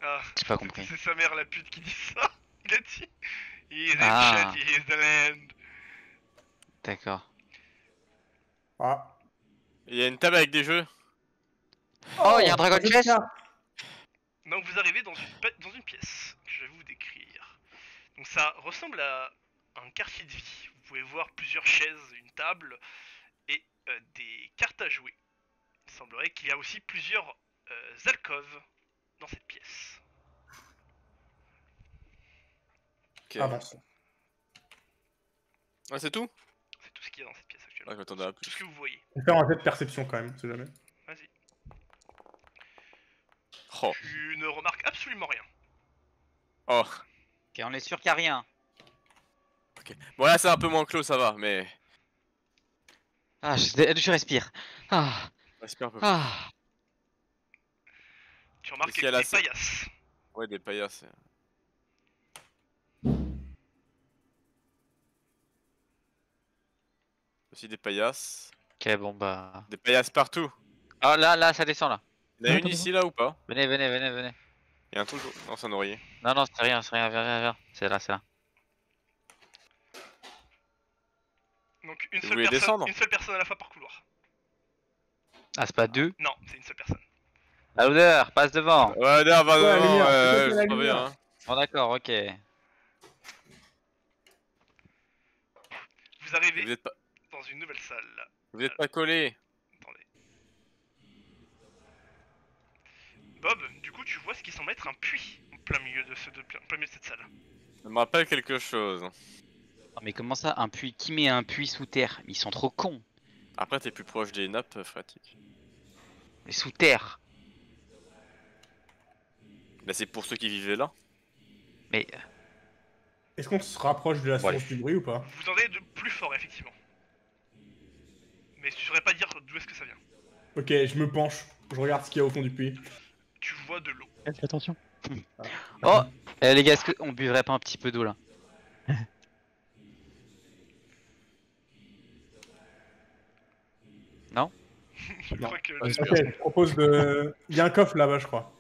Ah, J'ai pas compris. c'est sa mère la pute qui dit ça. Il a dit. He is Ah. ancient, he is the land. D'accord. Ah. Il y a une table avec des jeux. Oh, il y a un dragon chest. Donc vous arrivez dans une pièce que je vais vous décrire. Donc ça ressemble à un quartier de vie. Vous pouvez voir plusieurs chaises, une table et des cartes à jouer. Il semblerait qu'il y a aussi plusieurs alcôves dans cette pièce. Ok. Avance. Ah, c'est tout? C'est tout ce qu'il y a dans cette pièce Ah, actuellement. je m'attendais à Tout plus. ce que vous voyez. On va faire un jet de perception quand même, on sait jamais. Vas-y. Oh. Tu ne remarques absolument rien. Oh. Ok, on est sûr qu'il y a rien. Bon, là, c'est un peu moins clos, ça va, mais. Ah, je respire. Ah, Respire un peu. ah. Tu remarques Qu'est-ce qu'il y a là, des c'est- paillasses. Ouais, des paillasses. Aussi des paillasses. Ok, bon bah. Des paillasses partout. Oh là, ça descend là. Il y en a Ah, une attends, ici, là, ou pas? Venez. Il y a un truc. Non, c'est un oreiller. Non, c'est rien, viens. C'est là. Donc une Vous seule, voulez descendre? une seule personne à la fois par couloir. Ah, c'est pas deux. Non, c'est une seule personne. La odeur, passe devant. Ouais, d'ailleurs, va Ouais, la devant, lumière, c'est je la sais pas lumière. bien. Hein. Bon, d'accord, ok. Vous arrivez Vous êtes pas, dans une nouvelle salle. vous êtes pas collés. Attendez. Bob, du coup, tu vois ce qui semble être un puits en plein milieu de cette salle. Ça me rappelle quelque chose. Oh, mais comment ça, un puits? Qui met un puits sous terre? Ils sont trop cons. Après, t'es plus proche des nappes phréatiques. Mais sous terre. Bah, c'est pour ceux qui vivaient là. Mais Est-ce qu'on se rapproche de la Bon, source du bruit ou pas? Vous entendez de plus fort, effectivement. Mais je saurais pas dire d'où est-ce que ça vient. Ok, je me penche. Je regarde ce qu'il y a au fond du puits. Tu vois de l'eau. Faites attention. oh, les gars, est-ce qu'on buvrait pas un petit peu d'eau là? Non? Je Non. crois que Ouais, les- Ok, je propose de... Il y a un coffre là-bas, je crois.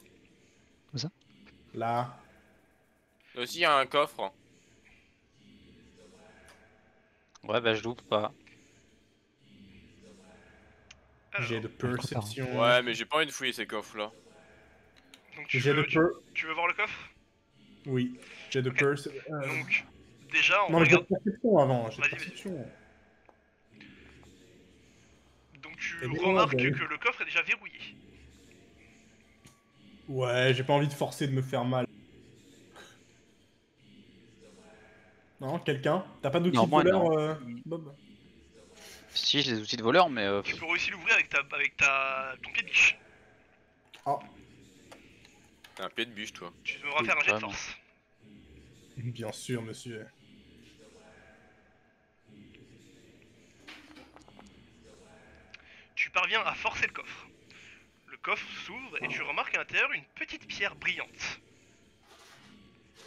Où ça? Là. Là aussi, il y a un coffre. Ouais, bah je loupe pas. Alors, J'ai de perception. Ouais, mais j'ai pas envie de fouiller ces coffres là. donc tu J'ai de veux, tu veux voir le coffre? Oui. J'ai de Ok. perception. Donc, déjà, on Non, mais j'ai de regarde... perception avant. J'ai de Vas-y, vas-y. perception. Donc tu Eh bien, remarques bah oui. que le coffre est déjà verrouillé. Ouais, j'ai pas envie de forcer de me faire mal. Non, quelqu'un? T'as pas d'outil Non, de moi, voleur, non. Bob? Si, j'ai des outils de voleur, mais Tu peux aussi l'ouvrir avec ton pied de biche. Ah, T'as un pied de bûche, toi. Tu devras Oui, faire un jet de vraiment. force. bien sûr, monsieur. Tu parviens à forcer le coffre. Le coffre s'ouvre et tu remarques à l'intérieur une petite pierre brillante.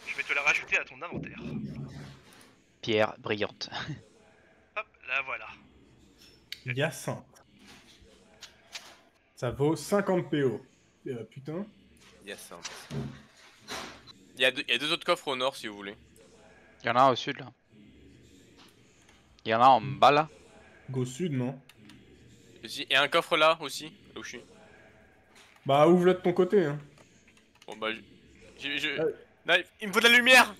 Je vais te la rajouter à ton inventaire. pierre brillante. Hop, là voilà. Hyacinthe. Ça vaut 50 PO. Putain. Yes. Hein. Il y a deux autres coffres au nord si vous voulez. Il y en a un au sud là. Il y en a en bas là. Go sud, non? Et un coffre là aussi, là où je suis. Bah, ouvre-le de ton côté, hein. Bon bah, Ouais. Non, il me faut de la lumière.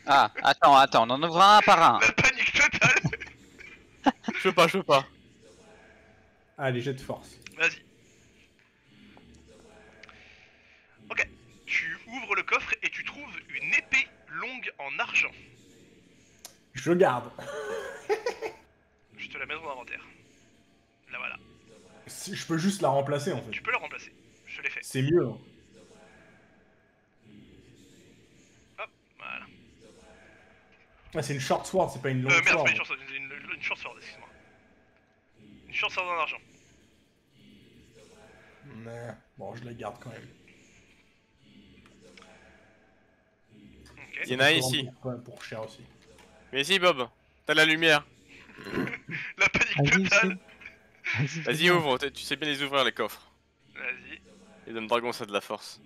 Ah, attends, on en ouvre un par un. La panique totale. Je peux pas. Allez, jet de force. Vas-y. Ok. Tu ouvres le coffre et tu trouves une épée longue en argent. Je garde. Je te la mets dans l'inventaire. Là voilà. Si, je peux juste la remplacer en fait. Tu peux la remplacer. Je l'ai fait. C'est mieux. Hein. Hop, voilà. Ah, c'est une short sword, c'est pas une long Merde, sword. c'est pas une short sword, une short sword, excuse-moi. Une short sword en argent. Ouais. Bon, je la garde quand même. Ok. Il y en a un ici. Pour cher aussi. Mais si Bob, t'as la lumière. La panique Vas-y, totale. Vas-y ouvre, tu sais bien les ouvrir les coffres. Vas-y. Les Dame Dragon ça a de la force.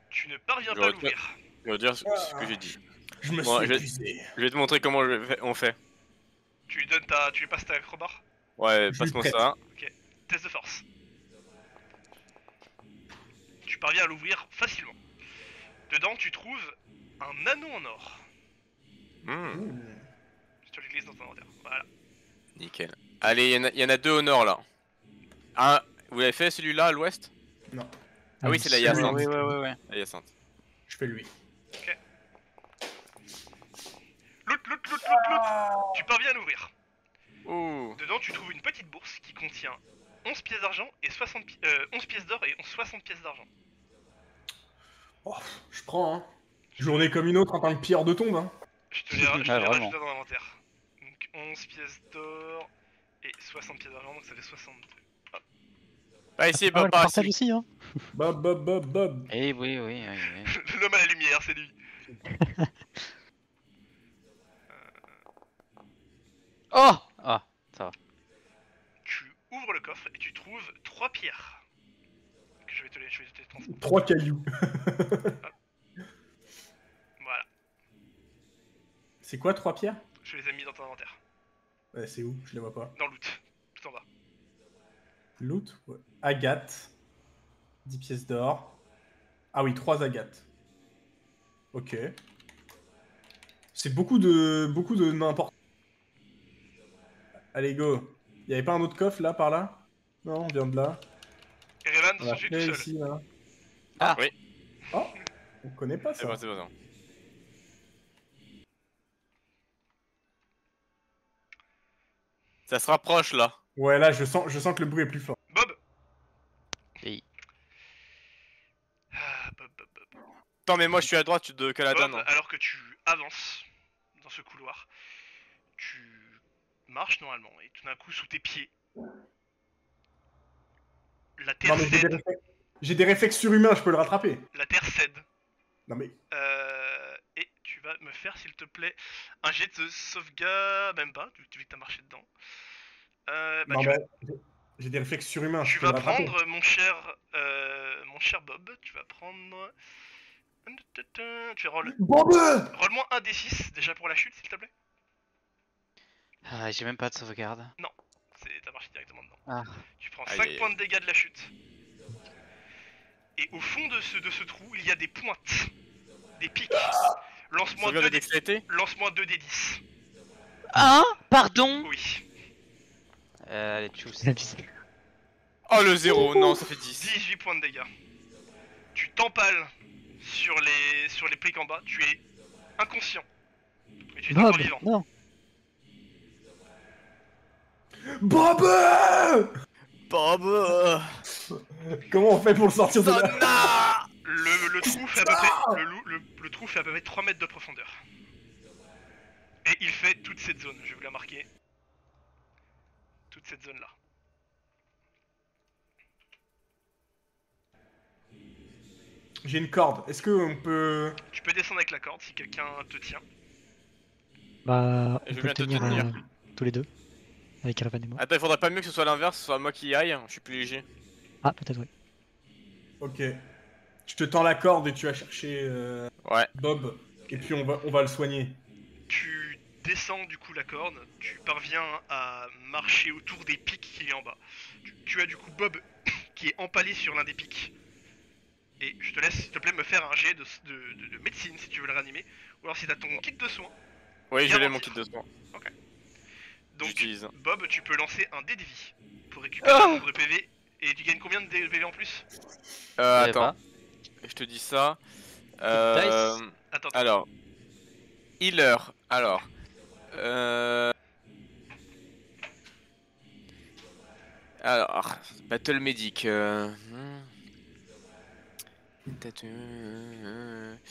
Tu ne parviens Je pas à retiens. l'ouvrir. Je vais dire ce que j'ai dit. Je me Bon, suis je- épuisé. Je vais te montrer comment on fait. Tu lui passes ta acrobar. Ouais, Je passe-moi lui ça. Test de force. Tu parviens à l'ouvrir facilement. Dedans, tu trouves un anneau en or. Hmm, Je te le glisse dans ton inventaire. Voilà. nickel. Allez, il y en a deux au nord là. Un, vous l'avez fait celui-là à l'ouest? Non, Ah oui, c'est la oui, hyacinthe. Ouais. La hyacinthe. je fais lui. Loot. Tu parviens à l'ouvrir. Ouh. Dedans, tu trouves une petite bourse qui contient 11 pièces d'argent et 11 pièces d'or et 60 pièces d'argent. Oh, je prends, hein. Journée comme une autre en tant que pilleur de tombe, hein. Je te les vraiment. rajouté dans l'inventaire. Donc 11 pièces d'or et 60 pièces d'argent, donc ça fait 62. Pas ici, Ah, Bob, le par partage ici. aussi, hein. Bob. Eh oui. L'homme à la lumière, c'est lui. Oh Ah, ça va. Tu ouvres le coffre et tu trouves 3 pierres. Que je vais te les transmettre. 3 cailloux. Voilà, C'est quoi 3 pierres? je les ai mis dans ton inventaire. Ouais, c'est où? Je les vois pas. Dans le loot, tout en bas. Loot, ouais. Agate. 10 pièces d'or. Ah oui, 3 agates. Ok. C'est beaucoup de n'importe. Allez, go. Y'avait pas un autre coffre là, par là? Non, on vient de là. Et Revan, On va je suis tout faire seul. ici, là. Ah. Oui. Oh, on connaît pas C'est ça. bon, c'est bon. Ça se rapproche là. Ouais, là, je sens que le bruit est plus fort. Bob. Oui. Bob. Attends, mais moi je suis à droite de Caladan. Bob, alors que tu avances dans ce couloir, tu marches normalement et tout d'un coup sous tes pieds, la terre Non, mais cède. j'ai des réflexes surhumains, je peux le rattraper. La terre cède. Non, mais. Et tu vas me faire s'il te plaît un jet de sauvegarde, même pas, vu que t'as marché dedans. Non, mais j'ai des réflexes surhumains, tu je peux vas le rattraper. prendre mon cher Bob, tu vas prendre. Tu rolles. Bob! Rolle-moi un D6 déjà pour la chute s'il te plaît. Ah, j'ai même pas de sauvegarde. T'as marché directement dedans. Ah. Tu prends Aïe, 5 aïe, points de dégâts de la chute. Et au fond de ce trou, il y a des pointes. Des pics. Lance-moi Sauvegarde 2 de dextérité. Lance-moi 2 des 10. Hein? Pardon? Oui. Allez, tchuss. Oh le 0, non, ça fait 10. 18 points de dégâts. Tu t'empales sur les pliques en bas, tu es inconscient. Mais tu es encore Bob, vivant. non. Bob! Bob. Comment on fait pour le sortir de là? Le trou fait à peu près le trou fait à peu près 3 mètres de profondeur. Et il fait toute cette zone, je vais vous la marquer. Toute cette zone là. J'ai une corde. Est-ce qu'on peut... Tu peux descendre avec la corde si quelqu'un te tient. Bah, Et on je peut viens le te tenir tenir. tous les deux. Avec Caravan et moi. Attends, il faudrait pas mieux que ce soit l'inverse, que ce soit moi qui y aille, je suis plus léger. Ah, peut-être, oui. Ok. Je te tends la corde et tu vas chercher Ouais. Bob. Et puis on va le soigner. Tu descends du coup la corde, tu parviens à marcher autour des pics qu'il y a en bas. Tu as du coup Bob qui est empalé sur l'un des pics. Et je te laisse, s'il te plaît, me faire un jet de médecine si tu veux le réanimer. Ou alors si t'as ton kit de soins. Oui, je Bien l'ai mon mentir. kit de soin. Donc J'utilise. Bob, tu peux lancer un dé de vie pour récupérer un nombre de PV. Et tu gagnes combien de PV en plus? Attends, je te dis ça. Attends. Alors, healer. Alors, battle medic. Peut-être.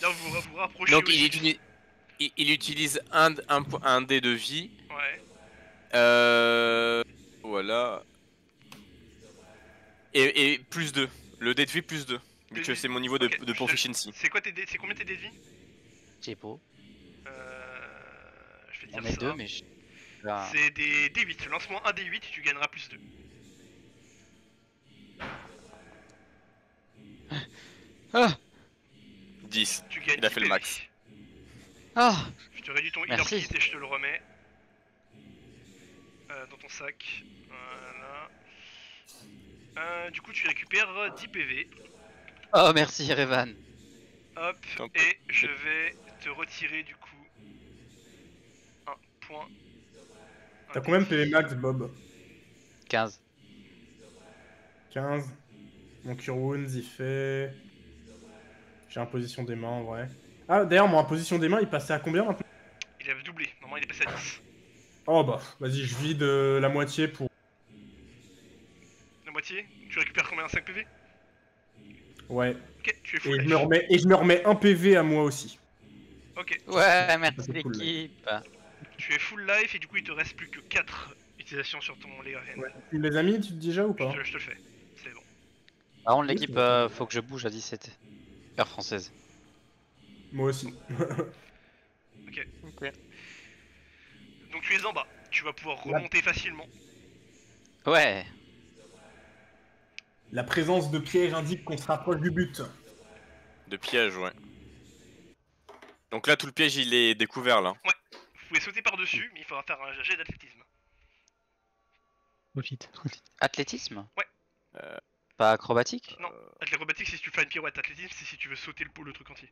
Là, vous vous rapprochez Donc aussi. il utilise un dé de vie. Ouais. Voilà. Et plus 2. Le dé de vie plus 2. Vu que c'est mon niveau Ok, de proficiency. C'est quoi tes dés? C'est combien tes dés de vie? J'ai beau. Je vais te On dire est ça. deux, mais je... Là, C'est des D8. Lance-moi un D8, tu gagneras plus 2. Ah 10. Tu gagnes Il a 10 fait le PV. max. Ah Je te réduis ton healer Merci. kit et je te le remets. Dans ton sac. Voilà. Du coup, tu récupères 10 PV. Oh, merci, Revan. Hop. Tant pis. Et je vais te retirer du coup un point. T'as combien de PV max, Bob? 15. 15. Mon Cure Wounds, il fait... J'ai imposition des mains, en vrai. Ah, d'ailleurs, mon imposition des mains, il passait à combien maintenant? Il a doublé. Normalement, il est passé à 10. Oh bah, vas-y, je vide la moitié pour... La moitié. Tu récupères combien? 5 PV? Ouais. Ok, tu es Et full je, life. me remets un PV à moi aussi. Ok, Ouais, merci C'est cool, l'équipe. tu es full life et du coup, il te reste plus que 4 utilisations sur ton Legarian. Ouais. Tu me les as mis déjà ou pas? Je te le fais. C'est bon. Par contre, l'équipe, faut que je bouge à 17. Heure française. Moi aussi. Ok. Ok. Donc tu es en bas. Tu vas pouvoir Là. remonter facilement. Ouais. La présence de pièges indique qu'on se rapproche du but. De piège, ouais. Donc là, tout le piège, il est découvert, là. Vous pouvez sauter par-dessus, mais il faudra faire un jet d'athlétisme. Profite. Athlétisme Ouais. Pas acrobatique Non, acrobatique c'est si tu fais une pirouette. Athlétisme c'est si tu veux sauter le truc entier.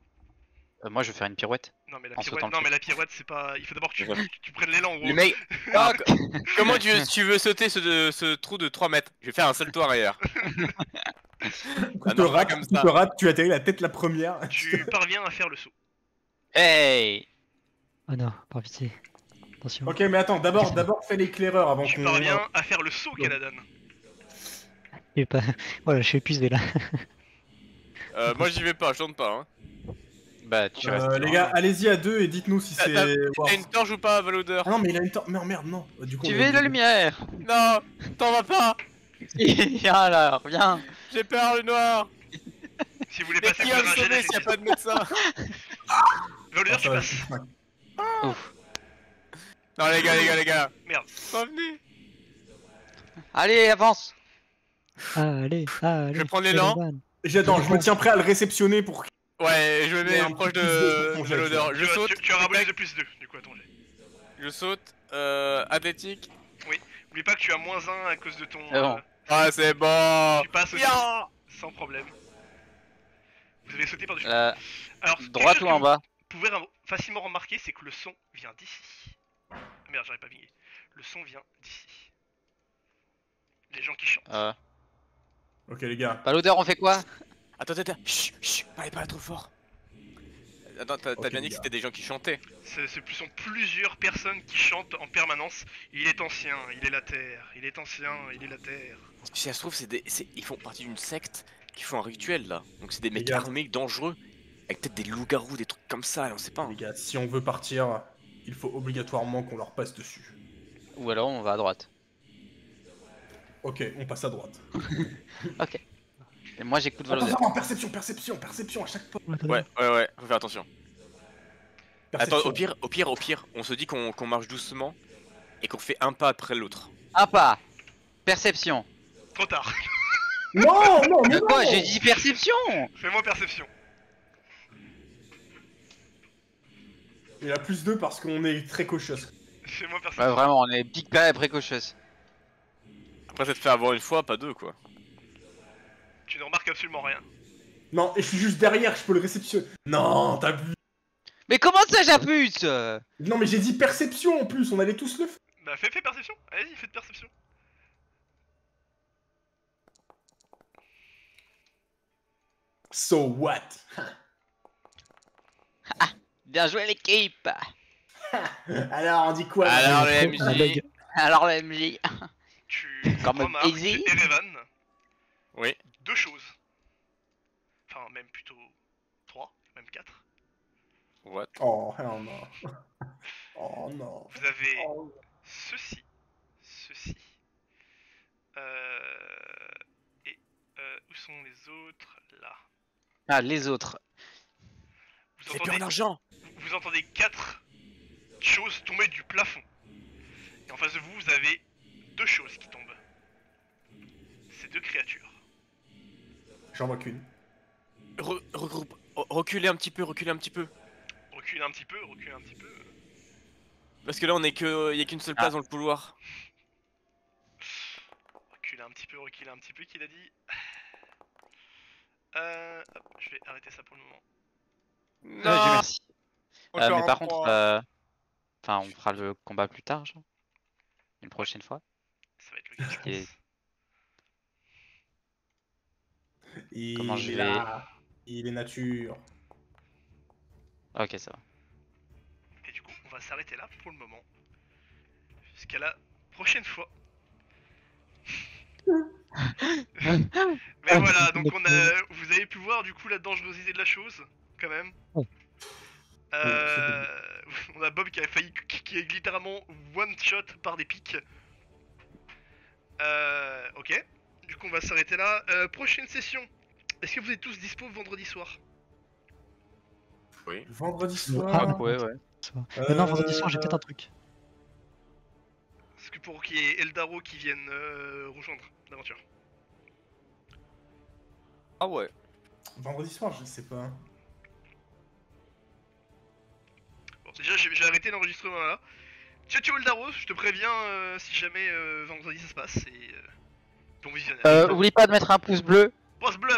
Moi, je vais faire une pirouette. Non mais la En pirouette, sautant le non truc. mais la pirouette c'est pas. Il faut d'abord que tu, Ouais. tu prennes l'élan gros. Le mec. Ah, comment tu veux sauter ce trou de 3 mètres? Je vais faire un salto arrière. Tu te non, pas rates, comme tu ça. te rates, tu atterris la tête la première. Tu parviens à faire le saut. Hey Oh non, par pitié. Attention. Ok, mais attends, d'abord fais l'éclaireur avant Tu qu'on... parviens à faire le saut Caladan. Et pas... Voilà, je suis épuisé là. Moi, j'y vais pas, je tente pas. Hein. Bah, tu restes. les gars, allez-y à deux et dites-nous si c'est... Wow. T'as une torche ou pas, Valodeur? Ah non, mais il a une torche. Non, merde, non. Du coup, Tu on veux est la obligé. lumière Non, t'en vas pas. Viens alors, viens. J'ai peur, le noir. Si vous voulez Mais passer qui à va me faire un jet sauver s'il y a d'athlétisme. pas de médecin? Valodeur Ah, tu ça va, passes. je craque. Ouf. Non, les gars. Merde. Revenez. Allez, avance. Allez. Je vais prendre l'élan. Caravan. J'attends, je me tiens prêt à le réceptionner pour... Ouais, je me mets Un proche petit plus deux pour ton de jet, Valodeur. Je saute. Tu auras un bonus de plus 2 du coup à ton jet. Je saute. Athlétique. N'oublie pas que tu as moins 1 à cause de ton. C'est bon. Ah, c'est bon. Tu passes aussi Bien. sans problème. Vous avez sauté par-dessus. Euh, Alors, quelque droite chose ou que en bas vous pouvez facilement remarquer, c'est que le son vient d'ici. Ah, merde, j'arrive pas à vinguer. Le son vient d'ici. Les gens qui chantent. Ok, les gars. Pas l'odeur, on fait quoi Attends. Chut, parlez pas trop fort. Attends, t'as Ok, bien dit les que gars. c'était des gens qui chantaient. Sont plusieurs personnes qui chantent en permanence. Il est ancien, il est la terre. Il est ancien, il est la terre. Si ça se trouve, ils font partie d'une secte qui font un rituel là. Donc c'est des Les mecs gars. armés dangereux. Avec peut-être des loups-garous, des trucs comme ça, on sait pas. Les gars, si on veut partir, il faut obligatoirement qu'on leur passe dessus. Ou alors on va à droite. Ok, on passe à droite. Ok. Et moi j'écoute Valoder. Attends, perception à chaque fois. Ouais, faut faire attention. Perception. Attends, au pire, on se dit qu'on marche doucement et qu'on fait un pas après l'autre. Un pas. Perception. Trop tard. Non, mais De quoi? non. J'ai dit perception. Fais-moi perception. Il a plus 2 parce qu'on est très cautious. Fais-moi Ouais, perception. vraiment, on est big et précautionneuse. Après, ça te fait avoir une fois, pas deux, quoi. Tu ne remarques absolument rien. Non, et je suis juste derrière, je peux le réceptionner. Non, t'as vu. Mais comment ça, j'appuie? Non, mais j'ai dit perception en plus, on allait tous le faire. Bah fais perception. Allez-y, fais de perception. So what? Bien joué l'équipe. Alors, on dit quoi? Alors, le le trop- MJ. bug. Alors le MJ. Tu Comme remarques, easy. Erevan, Oui. 2 choses. Enfin, même plutôt 3, même 4. What? Oh, hell no. Oh non. Vous avez Oh. ceci. Et où sont les autres? Là. Ah, les autres. Vous entendez 4 choses tomber du plafond. Et en face de vous, vous avez 2 choses qui tombent. C'est 2 créatures. J'en vois qu'une. Regroupe. Reculez un petit peu. Reculez un petit peu. Parce que là, y a qu'une seule place dans le couloir. Reculez un petit peu, qu'il a dit. Hop, je vais arrêter ça pour le moment. Dieu Non. merci. Encore Mais par un contre, point. enfin, on fera le combat plus tard, genre. Une prochaine fois. Ça va être le cas, je Et- pense. Comment je Il est vais- là. Il est nature. Ok, ça va. Et du coup, on va s'arrêter là pour le moment. Jusqu'à la prochaine fois. Mais voilà, donc vous avez pu voir du coup la dangerosité de la chose, quand même. Oh. On a Bob qui a failli, qui est littéralement one shot par des pics. Ok. Du coup, on va s'arrêter là. Prochaine session. Est-ce que vous êtes tous dispo vendredi soir? Vendredi Ah, soir. Ouais. Non, vendredi soir, j'ai peut-être un truc. Est-ce que pour qu'il y ait Eldaro qui vienne rejoindre l'aventure? Ah ouais. Vendredi soir, je sais pas. Bon, déjà, j'ai arrêté l'enregistrement là. Ciao Eldaro, je te préviens si jamais vendredi ça se passe et bon visionnage. Oublie pas de mettre un pouce bleu. Poste bleu.